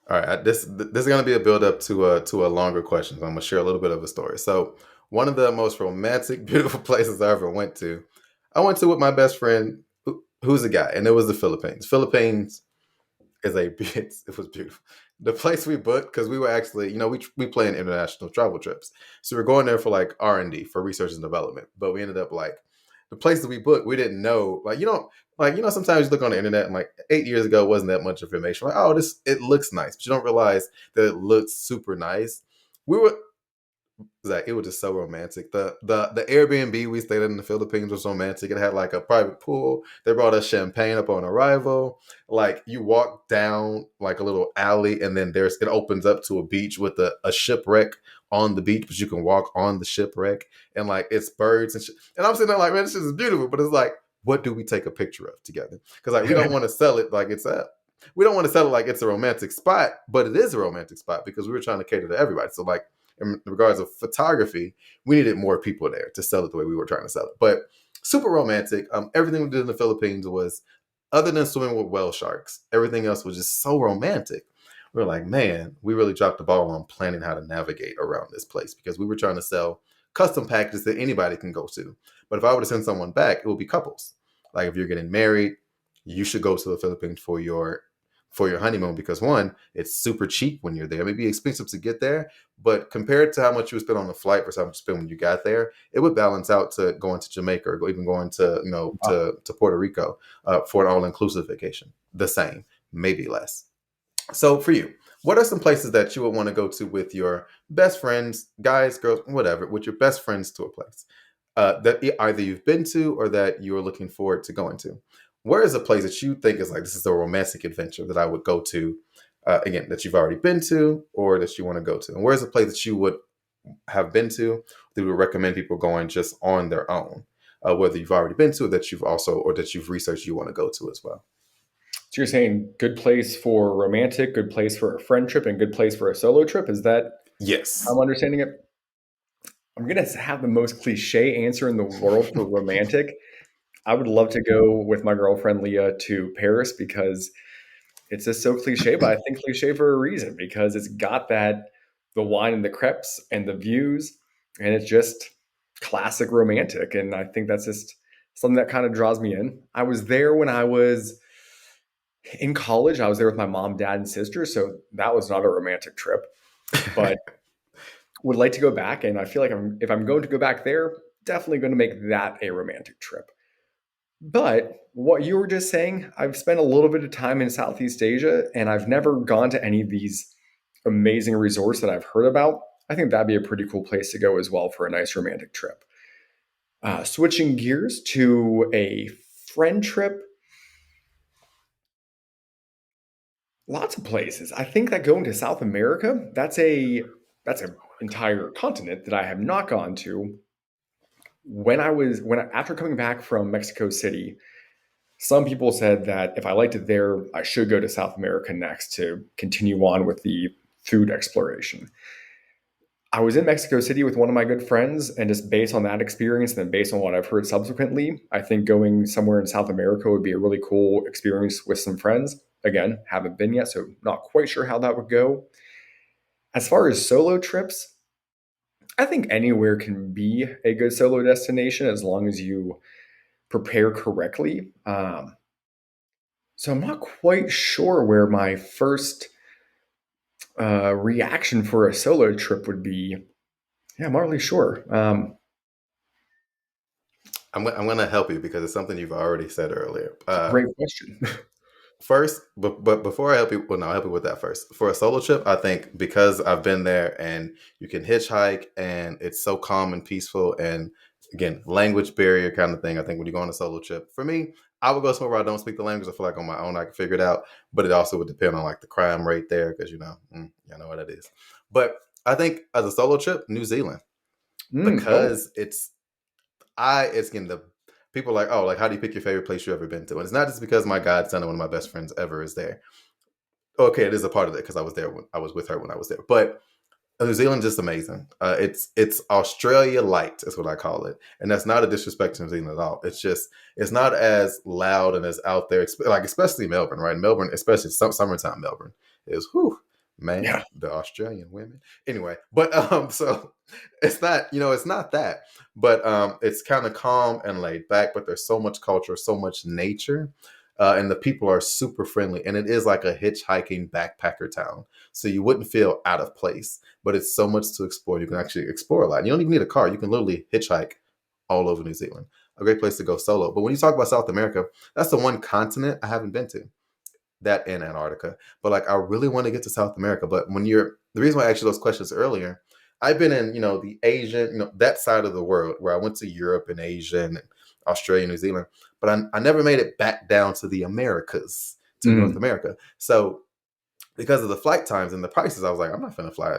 All right, this is going to be a build up to a longer question. So I'm going to share a little bit of a story. So one of the most romantic, beautiful places I ever went to, I went to with my best friend, who's a guy, and it was the Philippines. Philippines is it was beautiful. The place we booked because we were actually, we plan international travel trips, so we're going there for like R&D for research and development. But we ended up like the place that we booked, we didn't know sometimes you look on the internet and like 8 years ago wasn't that much information. Like, oh, this it looks nice, but you don't realize that it looks super nice. We were Zach, it was just so romantic. The Airbnb we stayed in the Philippines was romantic. It had like a private pool. They brought us champagne upon arrival. Like you walk down like a little alley, and then it opens up to a beach with a shipwreck on the beach, but you can walk on the shipwreck, and like it's birds and shit. And I'm sitting there like, man, this shit is beautiful. But it's like, what do we take a picture of together? Because like we don't want to sell it like we don't want to sell it like it's a romantic spot, but it is a romantic spot because we were trying to cater to everybody. So like in regards of photography, we needed more people there to sell it the way we were trying to sell it. But super romantic. Everything we did in the Philippines was, other than swimming with whale sharks, everything else was just so romantic. We were like, man, we really dropped the ball on planning how to navigate around this place because we were trying to sell custom packages that anybody can go to. But if I were to send someone back, it would be couples. Like if you're getting married, you should go to the Philippines for your honeymoon because one, it's super cheap when you're there. It may be expensive to get there, but compared to how much you would spend on the flight versus how much you spend when you got there, it would balance out to going to Jamaica or even going to Wow. to Puerto Rico for an all inclusive vacation. The same, maybe less. So for you, what are some places that you would want to go to with your best friends, guys, girls, whatever, with your best friends to a place that either you've been to or that you're looking forward to going to? Where is a place that you think is like, this is a romantic adventure that I would go to, again, that you've already been to or that you want to go to? And where's a place that you would have been to that you would recommend people going just on their own, whether you've already been to or that you've also, or that you've researched you want to go to as well? So you're saying good place for romantic, good place for a friend trip, and good place for a solo trip? Is that how Yes. I'm understanding it? I'm gonna have the most cliche answer in the world for romantic. I would love to go with my girlfriend Leah to Paris because it's just so cliche, but I think cliche for a reason because it's got that the wine and the crepes and the views, and it's just classic romantic. And I think that's just something that kind of draws me in. I was there when I was in college. I was there with my mom, dad, and sister, so that was not a romantic trip, but would like to go back. And I feel like if I'm going to go back there, definitely going to make that a romantic trip. But what you were just saying, I've spent a little bit of time in Southeast Asia and I've never gone to any of these amazing resorts that I've heard about. I think that'd be a pretty cool place to go as well for a nice romantic trip. Switching gears to a friend trip, lots of places. I think that going to South America, that's a entire continent that I have not gone to. After coming back from Mexico City, some people said that if I liked it there, I should go to South America next to continue on with the food exploration. I was in Mexico City with one of my good friends, and just based on that experience, and then based on what I've heard subsequently, I think going somewhere in South America would be a really cool experience with some friends. Again, haven't been yet, so not quite sure how that would go. As far as solo trips, I think anywhere can be a good solo destination as long as you prepare correctly. So I'm not quite sure where my first reaction for a solo trip would be. Yeah, I'm not really sure. I'm going to help you because it's something you've already said earlier. It's a great question. First, but before I help you, well, no, I'll help you with that first. For a solo trip, I think because I've been there and you can hitchhike and it's so calm and peaceful and again, language barrier kind of thing. I think when you go on a solo trip, for me, I would go somewhere where I don't speak the language. I feel like on my own I can figure it out, but it also would depend on like the crime rate there because you know what it is. But I think as a solo trip, New Zealand Oh, because it's again the people are like, oh, like how do you pick your favorite place you've ever been to? And it's not just because my godson and one of my best friends ever is there. Okay, it is a part of it because I was there when I was with her when I was there. But New Zealand's just amazing. It's Australia light is what I call it, and that's not a disrespect to New Zealand at all. It's just it's not as loud and as out there. Like especially Melbourne, right? Melbourne, especially summertime Melbourne is whew, man, yeah. the Australian women. Anyway, but so it's not it's not that, but it's kind of calm and laid back. But there's so much culture, so much nature. And the people are super friendly, and it is like a hitchhiking backpacker town. So you wouldn't feel out of place, but it's so much to explore. You can actually explore a lot. You don't even need a car. You can literally hitchhike all over New Zealand. A great place to go solo. But when you talk about South America, that's the one continent I haven't been to. That and Antarctica. But like I really want to get to South America. But when you're the reason why I asked you those questions earlier, I've been in, the Asian, that side of the world where I went to Europe and Asia and Australia, New Zealand, but I never made it back down to the Americas, to North Mm. America. So because of the flight times and the prices, I was like, I'm not going to fly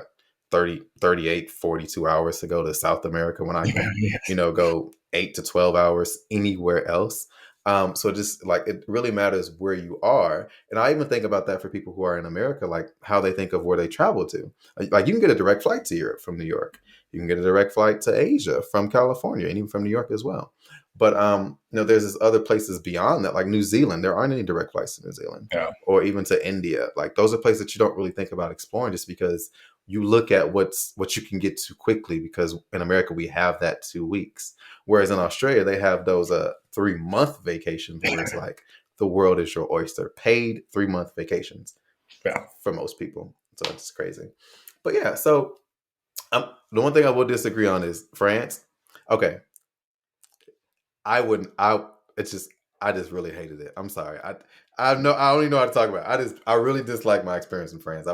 30, 38, 42 hours to go to South America when I Yeah, can, yes. go 8 to 12 hours anywhere else. So just like it really matters where you are. And I even think about that for people who are in America, like how they think of where they travel to. Like you can get a direct flight to Europe from New York. You can get a direct flight to Asia from California and even from New York as well. But there's this other places beyond that, like New Zealand. There aren't any direct flights to New Zealand Yeah. or even to India. Like those are places that you don't really think about exploring just because you look at what you can get to quickly because in America we have that 2 weeks. Whereas in Australia they have those 3-month vacations where it's like the world is your oyster. Paid 3-month vacations Yeah. for most people. So it's crazy. But yeah, so the one thing I will disagree on is France. Okay, I wouldn't. I it's just I just really hated it. I'm sorry. I don't even know how to talk about it. I really dislike my experience in France.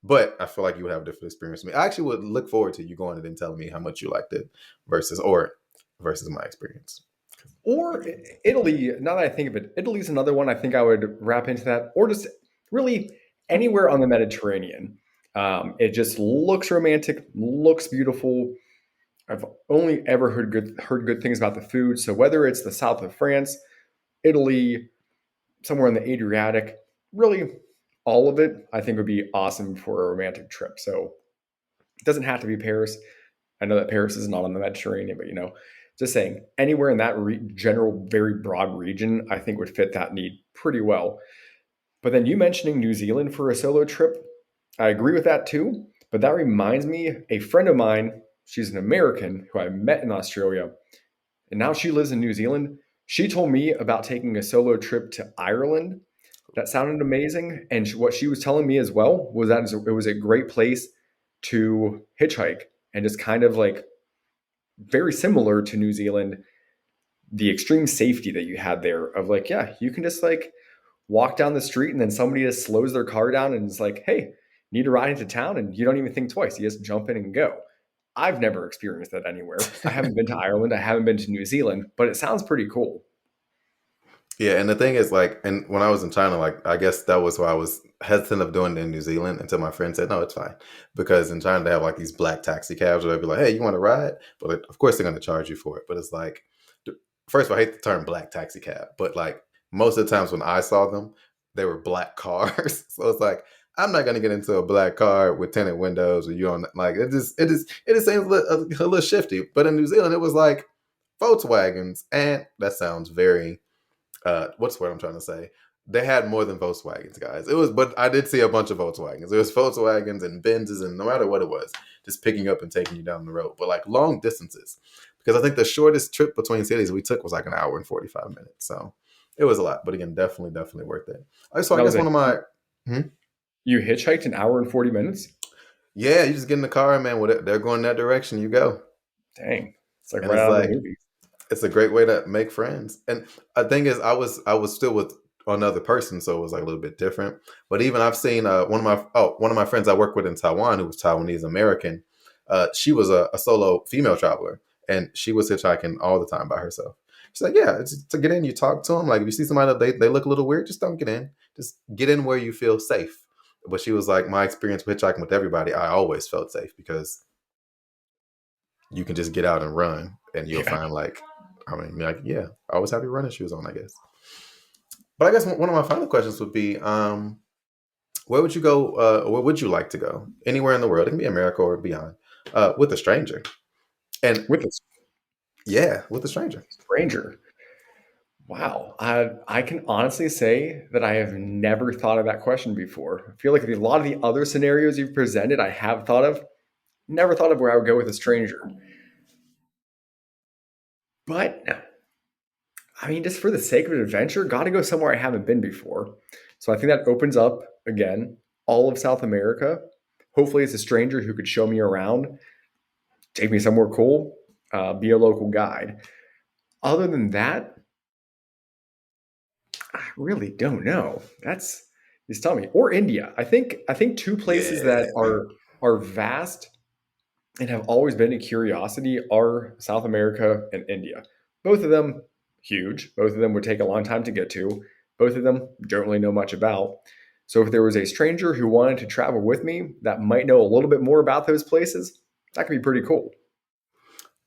But I feel like you would have a different experience from me. I actually would look forward to you going in and telling me how much you liked it versus my experience. Or Italy, now that I think of it, Italy's another one I think I would wrap into that, or just really anywhere on the Mediterranean. It just looks romantic, looks beautiful. I've only ever heard good things about the food. So whether it's the south of France, Italy, somewhere in the Adriatic, really all of it, I think would be awesome for a romantic trip. So it doesn't have to be Paris. I know that Paris is not on the Mediterranean, but just saying anywhere in that general, very broad region, I think would fit that need pretty well. But then you mentioning New Zealand for a solo trip, I agree with that too. But that reminds me, a friend of mine, she's an American who I met in Australia, and now she lives in New Zealand. She told me about taking a solo trip to Ireland. That sounded amazing. And what she was telling me as well was that it was a great place to hitchhike and just kind of like very similar to New Zealand, the extreme safety that you had there of like, yeah, you can just like walk down the street and then somebody just slows their car down and is like, hey, need to ride into town, and you don't even think twice. You just jump in and go. I've never experienced that anywhere. I haven't been to Ireland. I haven't been to New Zealand, but it sounds pretty cool. Yeah, and the thing is, like, and when I was in China, like, I guess that was why I was hesitant of doing it in New Zealand until my friend said, no, it's fine. Because in China, they have like these black taxi cabs where they'd be like, hey, you want to ride? But like, of course, they're going to charge you for it. But it's like, first of all, I hate the term black taxi cab, but like, most of the times when I saw them, they were black cars. So it's like, I'm not going to get into a black car with tinted windows or you on like, it just seems a little shifty. But in New Zealand, it was like Volkswagens. And that sounds very what's the word I'm trying to say? They had more than Volkswagens, guys. But I did see a bunch of Volkswagens. There was Volkswagens and Benzes, and no matter what it was, just picking up and taking you down the road. But like long distances, because I think the shortest trip between cities we took was like an hour and 45 minutes. So it was a lot, but again, definitely worth it. So I That guess was one a of my, hmm? You hitchhiked an hour and 40 minutes? Yeah, you just get in the car, and man. They're going that direction, you go, Dang. It's like and right it's out of the like movie. it's a great way to make friends. And the thing is, I was still with another person, so it was like a little bit different. But even I've seen one of my friends I work with in Taiwan, who was Taiwanese American. She was a solo female traveler, and she was hitchhiking all the time by herself. She's like, yeah, it's to get in, you talk to them. Like if you see somebody that they look a little weird, just don't get in. Just get in where you feel safe. But she was like, my experience with hitchhiking with everybody, I always felt safe because you can just get out and run, and you'll Yeah. find like, I mean, like, yeah, I always have your running shoes on, I guess. But I guess one of my final questions would be, where would you go? Where would you like to go? Anywhere in the world, it can be America or beyond, with a stranger. And With a yeah, with a stranger. stranger. Wow. I can honestly say that I have never thought of that question before. I feel like a lot of the other scenarios you've presented, I have thought of. Never thought of where I would go with a stranger. But I mean, just for the sake of an adventure, got to go somewhere I haven't been before. So I think that opens up, again, all of South America. Hopefully, it's a stranger who could show me around, take me somewhere cool, be a local guide. Other than that, I really don't know. That's just tell me. Or India. I think two places Yeah, that are vast and have always been a curiosity are South America and India. Both of them huge. Both of them would take a long time to get to. Both of them don't really know much about. So if there was a stranger who wanted to travel with me that might know a little bit more about those places, that could be pretty cool.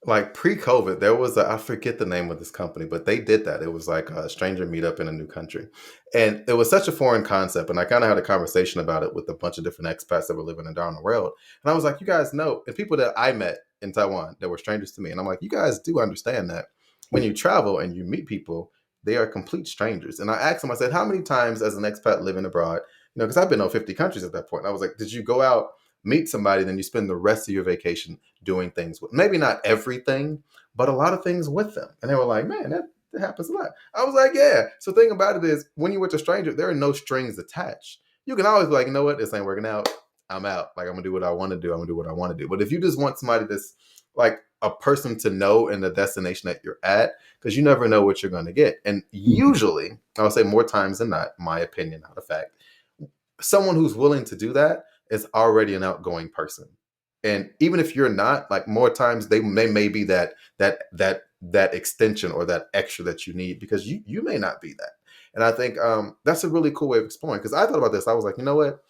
like pre-COVID, there was I forget the name of this company, but they did that. It was like a stranger meetup in a new country, and it was such a foreign concept. And I kind of had a conversation about it with a bunch of different expats that were living around the world, and I was like, "You guys know," and people that I met in Taiwan that were strangers to me, and I'm like, "You guys do understand that when you travel and you meet people, they are complete strangers." And I asked them, I said, "How many times as an expat living abroad, because I've been to 50 countries at that point, and I was like, did you go out?" Meet somebody, then you spend the rest of your vacation doing things with maybe not everything, but a lot of things with them. And they were like, man, That happens a lot. I was like, yeah. So the thing about it is, when you're with a stranger, there are no strings attached. You can always be like, you know what, this ain't working out. I'm out. Like, I'm gonna do what I want to do. I'm gonna do what I want to do. But if you just want somebody that's like a person to know in the destination that you're at, because you never know what you're gonna get. And Mhm. usually, I'll say more times than not, my opinion, not a fact, someone who's willing to do that is already an outgoing person. And even if you're not, like more times they may be that extension or that extra that you need, because you may not be that. And I think that's a really cool way of exploring. Because I thought about this, I was like, you know what?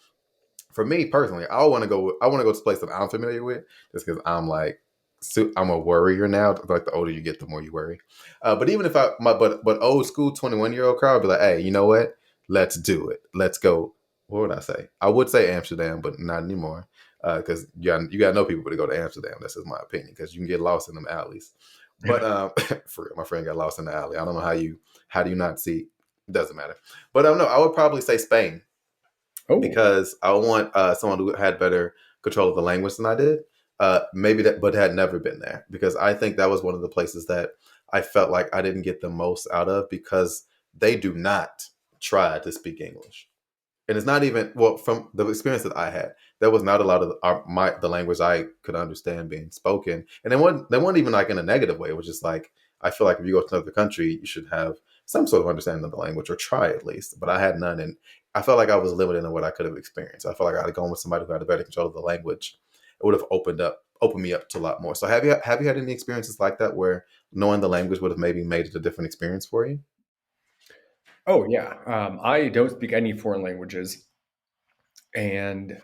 For me personally, I want to go. I want to go to a place that I'm familiar with, just because I'm like, I'm a worrier now. Like the older you get, the more you worry. But even if but old school 21-year-old crowd would be like, hey, you know what? Let's do it. Let's go. What would I say? I would say Amsterdam, but not anymore. Because you got to know people to go to Amsterdam. That's just my opinion. Because you can get lost in them alleys. But for real, my friend got lost in the alley. I don't know how do you not see? It doesn't matter. But no, I would probably say Spain, Oh, because I want someone who had better control of the language than I did. Maybe that, but had never been there, because I think that was one of the places that I felt like I didn't get the most out of, because they do not try to speak English. And it's not even, well, from the experience that I had, there was not a lot of the language I could understand being spoken, and they weren't even like in a negative way. It was just like, I feel like if you go to another country, you should have some sort of understanding of the language, or try at least. But I had none, and I felt like I was limited in what I could have experienced. I felt like I had gone with somebody who had a better control of the language. It would have opened me up to a lot more. So have you had any experiences like that where knowing the language would have maybe made it a different experience for you? oh yeah. I don't speak any foreign languages, and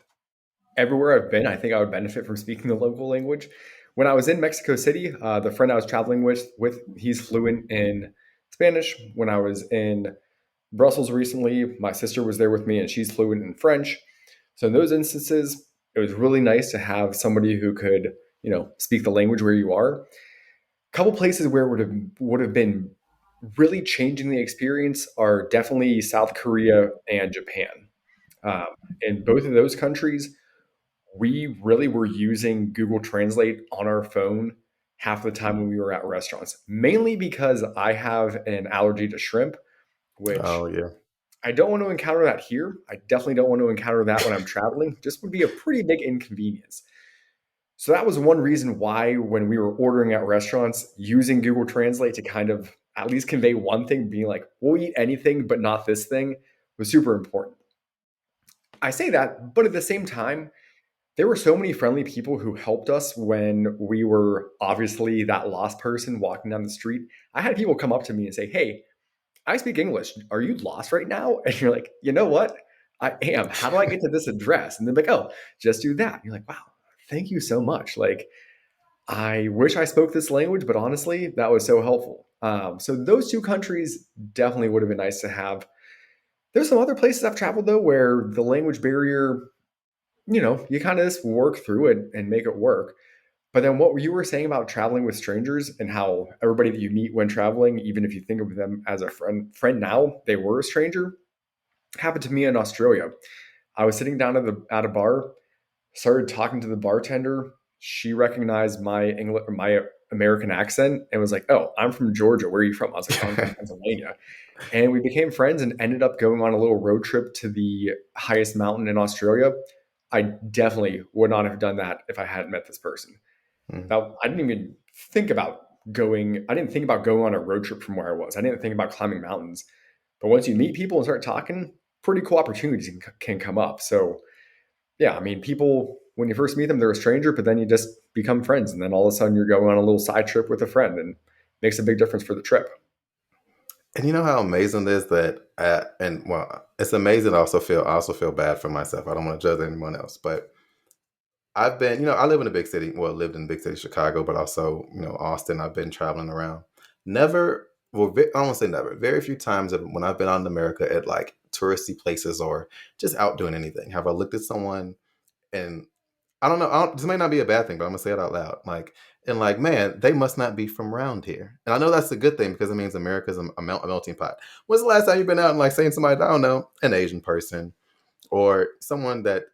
everywhere I've been, I think I would benefit from speaking the local language. When I was in Mexico City, the friend I was traveling with he's fluent in Spanish. When I was in Brussels recently, my sister was there with me, and she's fluent in French. So in those instances, it was really nice to have somebody who could, speak the language where you are. A couple places where it would have been really changing the experience are definitely South Korea and Japan. Um, in both of those countries, we really were using Google Translate on our phone half the time when we were at restaurants, mainly because I have an allergy to shrimp, which Oh yeah. I don't want to encounter that here. I definitely don't want to encounter that when I'm traveling. Just would be a pretty big inconvenience. So that was one reason why when we were ordering at restaurants, using Google Translate to kind of at least convey one thing, being like, we'll eat anything but not this thing, was super important. I say that, but at the same time, there were so many friendly people who helped us when we were obviously that lost person walking down the street. I had people come up to me and say, "Hey, I speak English. Are you lost right now?" And you're like, "You know what? I am. How do I get to this address?" And they're like, "Oh, just do that." And you're like, "Wow, thank you so much." Like, I wish I spoke this language, but honestly, that was so helpful. So those two countries definitely would have been nice to have. There's some other places I've traveled though where the language barrier, you kind of just work through it and make it work. But then what you were saying about traveling with strangers and how everybody that you meet when traveling, even if you think of them as a friend now, they were a stranger, happened to me in Australia. I was sitting down at a bar, started talking to the bartender. She recognized my American accent and was like, "Oh, I'm from Georgia. Where are you from?" I was like, "Oh, I'm from Pennsylvania." And we became friends and ended up going on a little road trip to the highest mountain in Australia. I definitely would not have done that if I hadn't met this person. Mm. Now, I didn't even think about I didn't think about going on a road trip from where I was. I didn't think about climbing mountains. But once you meet people and start talking, pretty cool opportunities can come up. So, yeah, I mean, people, when you first meet them, they're a stranger, but then you just become friends. And then all of a sudden you're going on a little side trip with a friend and makes a big difference for the trip. And you know how amazing it is that, and well, it's amazing. I also feel bad for myself. I don't want to judge anyone else, but I've been, I live in a big city. Well, lived in a big city, Chicago, but also, Austin. I've been traveling around. Never, well, I don't want to say never. Very few times when I've been out in America at like touristy places or just out doing anything, have I looked at someone and I don't know. This may not be a bad thing, but I'm gonna say it out loud. Like, man, they must not be from around here. And I know that's a good thing because it means America's a melting pot. When's the last time you've been out and like saying somebody, I don't know, an Asian person or someone that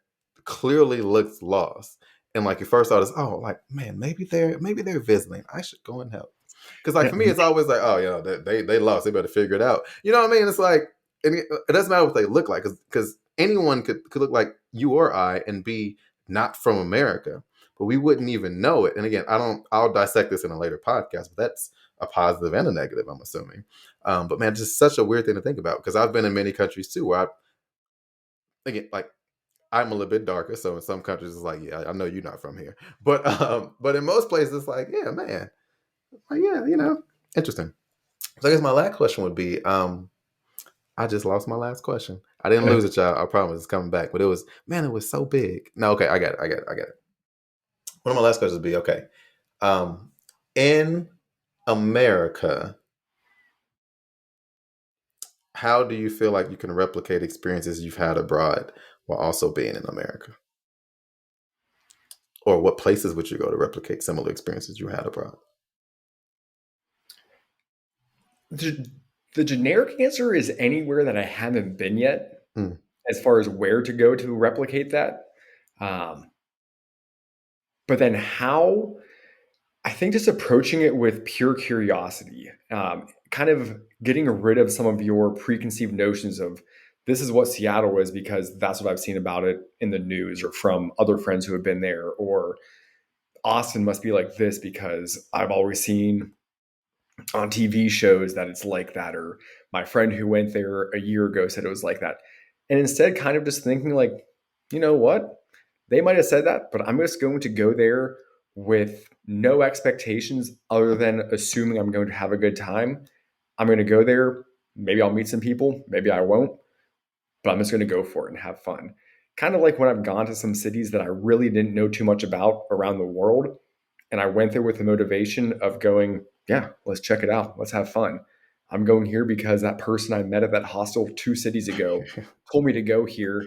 clearly looks lost, and like your first thought is, oh, like man, maybe they're visiting. I should go and help. Because like Yeah. for me, it's always like, oh, they lost, they better figure it out. You know what I mean? It's like, and it doesn't matter what they look like, because anyone could look like you or I and be not from America, but we wouldn't even know it. And again, I'll dissect this in a later podcast, but that's a positive and a negative, I'm assuming. But man, just such a weird thing to think about, because I've been in many countries too where again, like I'm a little bit darker, so in some countries it's like, yeah, I know you're not from here, but in most places it's like, yeah, man, like, yeah, interesting. So I guess my last question would be, I just lost my last question. I didn't lose it, y'all. I promise it's coming back, but it was, man, it was so big. No, okay, I got it, I got it. One of my last questions would be, okay, um, in America, how do you feel like you can replicate experiences you've had abroad while also being in America? Or what places would you go to replicate similar experiences you had abroad? The generic answer is anywhere that I haven't been yet, Mm. as far as where to go to replicate that. Um, but then how, I think just approaching it with pure curiosity, kind of getting rid of some of your preconceived notions of this is what Seattle is because that's what I've seen about it in the news or from other friends who have been there, or Austin must be like this because I've always seen on TV shows that it's like that, or my friend who went there a year ago said it was like that. And instead, kind of just thinking, like, you know what? They might have said that, but I'm just going to go there with no expectations other than assuming I'm going to have a good time. I'm going to go there. Maybe I'll meet some people, maybe I won't, but I'm just going to go for it and have fun. Kind of like when I've gone to some cities that I really didn't know too much about around the world, and I went there with the motivation of going, yeah, let's check it out. Let's have fun. I'm going here because that person I met at that hostel 2 cities ago told me to go here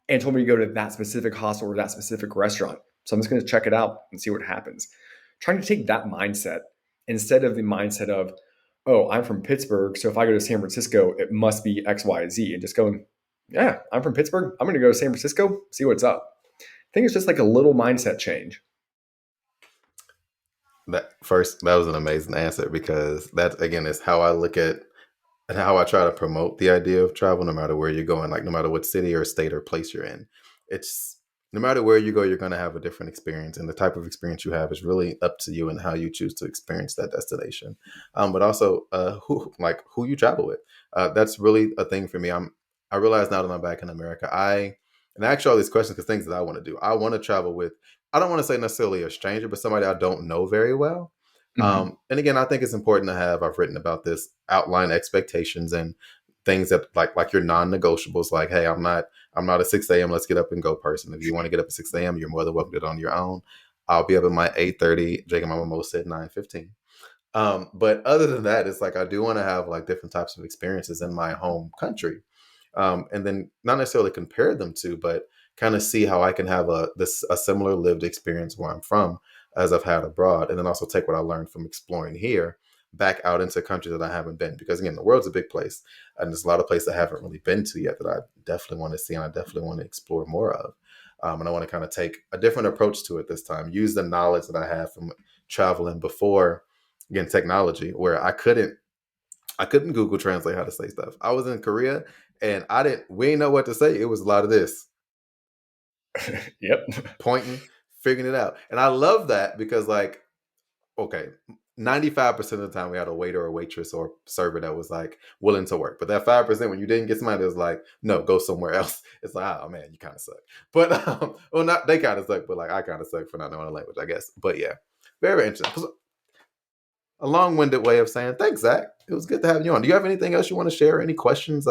and told me to go to that specific hostel or that specific restaurant. So I'm just going to check it out and see what happens. Trying to take that mindset instead of the mindset of, oh, I'm from Pittsburgh. So if I go to San Francisco, it must be X, Y, Z. And just going, yeah, I'm from Pittsburgh. I'm going to go to San Francisco, see what's up. I think it's just like a little mindset change. That was an amazing answer, because that again is how I look at and how I try to promote the idea of travel, no matter where you're going, like no matter what city or state or place you're in. It's no matter where you go, you're going to have a different experience, and the type of experience you have is really up to you and how you choose to experience that destination. But also, who you travel with. That's really a thing for me. I realize now that I'm back in America, and I ask you all these questions because things that I want to do. I want to travel with. I don't want to say necessarily a stranger, but somebody I don't know very well. Mm-hmm. And again, I think it's important to have, I've written about this, outline expectations and things that like your non-negotiables. Like, hey, I'm not a 6 a.m. let's get up and go person. If you want to get up at 6 a.m., you're more than welcome to do it on your own. I'll be up at my 8:30, drinking my mimosa at 9:15. But other than that, it's like I do want to have like different types of experiences in my home country, and then not necessarily compare them to, but kind of see how I can have a similar lived experience where I'm from as I've had abroad, and then also take what I learned from exploring here back out into countries that I haven't been. Because again, the world's a big place, and there's a lot of places I haven't really been to yet that I definitely want to see and I definitely want to explore more of. And I want to kind of take a different approach to it this time. Use the knowledge that I have from traveling before, again, technology, where I couldn't Google Translate how to say stuff. I was in Korea and we didn't know what to say. It was a lot of this Yep. pointing, figuring it out. And I love that because like, okay, 95% of the time we had a waiter or waitress or server that was like willing to work. But that 5% when you didn't get somebody that was like, no, go somewhere else. It's like, oh man, you kind of suck. But well, not they kind of suck, but like I kind of suck for not knowing the language, I guess. But yeah, very interesting. A long-winded way of saying thanks, Zach. It was good to have you on. Do you have anything else you want to share? Any questions?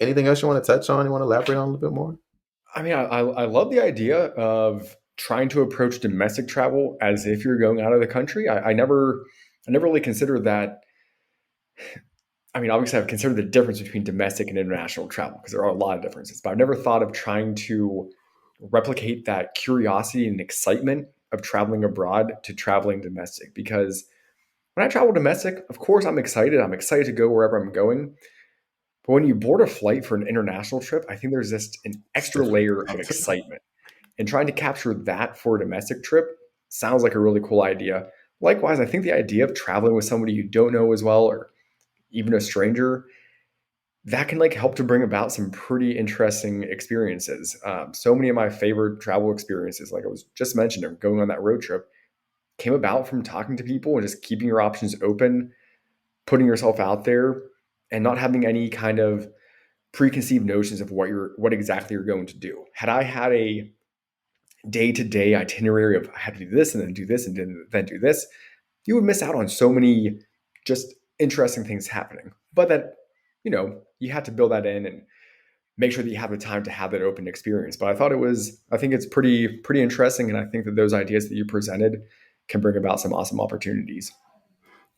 Anything else you want to touch on? You want to elaborate on a little bit more? I mean, I love the idea of trying to approach domestic travel as if you're going out of the country. I never really considered that. I mean, obviously, I've considered the difference between domestic and international travel because there are a lot of differences. But I've never thought of trying to replicate that curiosity and excitement of traveling abroad to traveling domestic. Because when I travel domestic, of course, I'm excited. I'm excited to go wherever I'm going. But when you board a flight for an international trip, I think there's just an It's extra different. layer of excitement. And trying to capture that for a domestic trip sounds like a really cool idea. Likewise, I think the idea of traveling with somebody you don't know as well, or even a stranger, that can like help to bring about some pretty interesting experiences. So many of my favorite travel experiences, like I was just mentioning, going on that road trip, came about from talking to people and just keeping your options open, putting yourself out there, and not having any kind of preconceived notions of what exactly you're going to do. Had I had a day to day itinerary of I had to do this and then do this and then do this, you would miss out on so many just interesting things happening. But that, you had to build that in and make sure that you have the time to have that open experience. But I think it's pretty interesting. And I think that those ideas that you presented can bring about some awesome opportunities.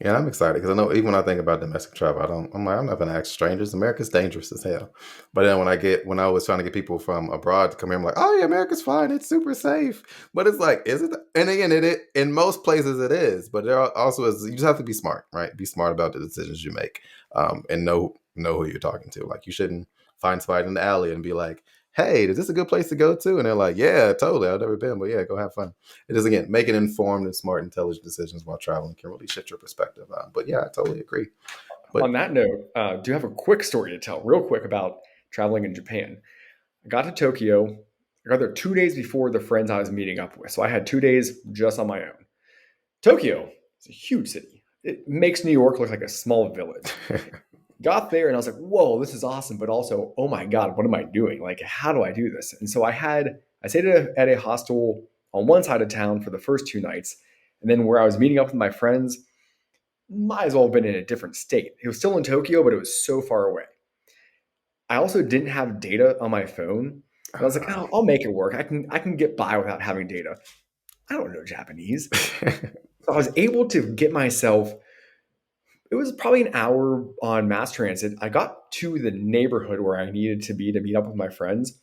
Yeah, I'm excited because I know even when I think about domestic travel, I'm like, I'm not gonna ask strangers. America's dangerous as hell. But then when I was trying to get people from abroad to come here, I'm like, oh yeah, America's fine. It's super safe. But it's like, is it? And again, in most places it is. But there also is. You just have to be smart, right? Be smart about the decisions you make, and know who you're talking to. Like you shouldn't find somebody in the alley and be like, hey, is this a good place to go to? And they're like, yeah, totally. I've never been, but yeah, go have fun. It is again making informed and smart, intelligent decisions while traveling can really shift your perspective. But yeah, I totally agree. On But that note, do you have a quick story to tell, real quick, about traveling in Japan? I got to Tokyo. I got there 2 days before the friends I was meeting up with. So I had 2 days just on my own. Tokyo is a huge city. It makes New York look like a small village. Got there and I was like, whoa, this is awesome. But also, oh my God, what am I doing? Like, how do I do this? And so I stayed at a hostel on one side of town for the first 2 nights. And then where I was meeting up with my friends, might as well have been in a different state. It was still in Tokyo, but it was so far away. I also didn't have data on my phone. But I was like, oh, I'll make it work. I can get by without having data. I don't know Japanese. So I was able to get myself, it was probably an hour on mass transit. I got to the neighborhood where I needed to be to meet up with my friends.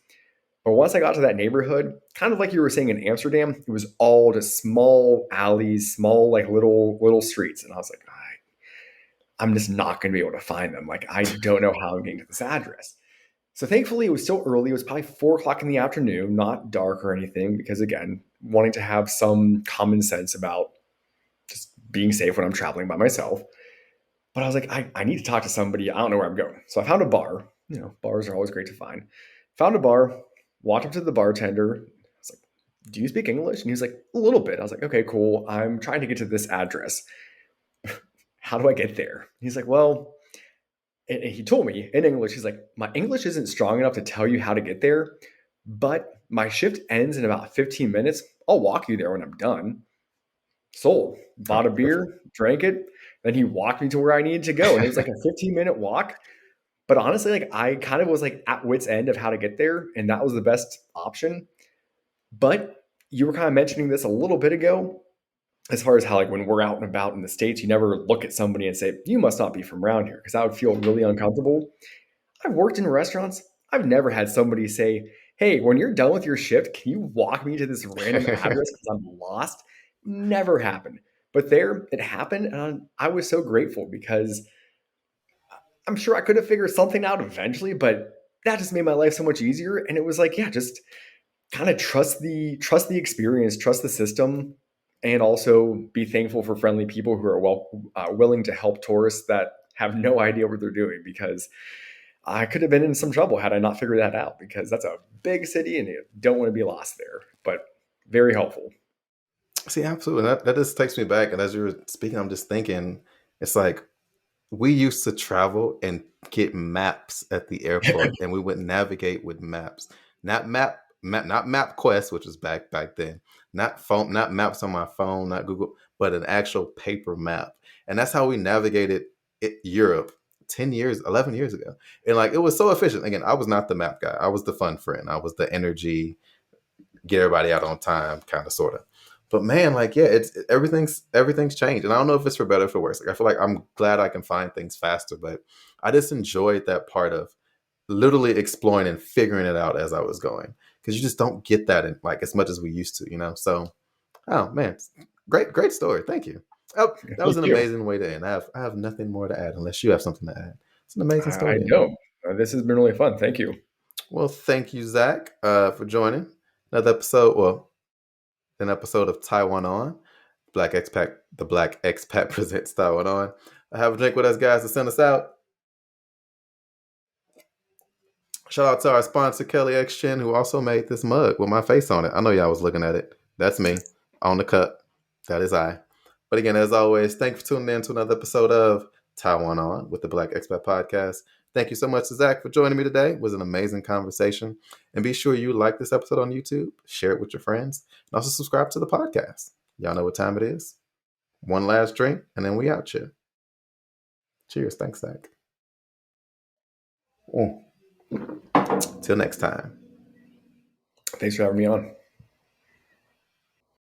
But once I got to that neighborhood, kind of like you were saying in Amsterdam, it was all just small alleys, small like little streets. And I was like, I'm just not going to be able to find them. Like, I don't know how I'm getting to this address. So thankfully, it was still early. It was probably 4 o'clock in the afternoon, not dark or anything, because again, wanting to have some common sense about just being safe when I'm traveling by myself. But I was like, I need to talk to somebody. I don't know where I'm going. So I found a bar. Bars are always great to find. Found a bar, walked up to the bartender. I was like, do you speak English? And he was like, a little bit. I was like, okay, cool. I'm trying to get to this address. How do I get there? He's like, well, and he told me in English, he's like, my English isn't strong enough to tell you how to get there, but my shift ends in about 15 minutes. I'll walk you there when I'm done. Sold. oh, Bought a perfect. beer, drank it. Then he walked me to where I needed to go. And it was like a 15-minute walk. But honestly, like I kind of was like at wit's end of how to get there. And that was the best option. But you were kind of mentioning this a little bit ago, as far as how like when we're out and about in the States, you never look at somebody and say, you must not be from around here, because that would feel really uncomfortable. I've worked in restaurants. I've never had somebody say, hey, when you're done with your shift, can you walk me to this random address because I'm lost? Never happened. But there, it happened. And I was so grateful because I'm sure I could have figured something out eventually, but that just made my life so much easier. And it was like, yeah, just kind of trust the experience, trust the system, and also be thankful for friendly people who are willing to help tourists that have no idea what they're doing, because I could have been in some trouble had I not figured that out, because that's a big city and you don't want to be lost there. But very helpful. See, absolutely. That just takes me back. And as you were speaking, I'm just thinking, it's like we used to travel and get maps at the airport, and we would navigate with maps. Not MapQuest, which was back then. Not maps on my phone, not Google, but an actual paper map. And that's how we navigated Europe 10 years, 11 years ago. And like it was so efficient. Again, I was not the map guy. I was the fun friend. I was the energy, get everybody out on time, kind of, sort of. But man, like, yeah, everything's changed, and I don't know if it's for better or for worse. Like, I feel like I'm glad I can find things faster, but I just enjoyed that part of literally exploring and figuring it out as I was going, because you just don't get that in like as much as we used to. So, oh man, great story. Thank you. Oh, that was Thank an you. amazing way to end. I have nothing more to add unless you have something to add. It's an amazing I story to end. don't. This has been really fun. Thank you. Well, thank you, Zach, for joining another episode. Well, an episode of Taiwan On. the Black Expat Presents Taiwan on. Have a drink with us, guys, to send us out. Shout out to our sponsor, Kelly X Chin, who also made this mug with my face on it. I know y'all was looking at it. That's me on the cup. That is I. But again, as always, thank you for tuning in to another episode of Taiwan On with the Black Expat Podcast. Thank you so much to Zach for joining me today. It was an amazing conversation. And be sure you like this episode on YouTube, share it with your friends, and also subscribe to the podcast. Y'all know what time it is. One last drink, and then we out here. Cheers. Thanks, Zach. Till next time. Thanks for having me on.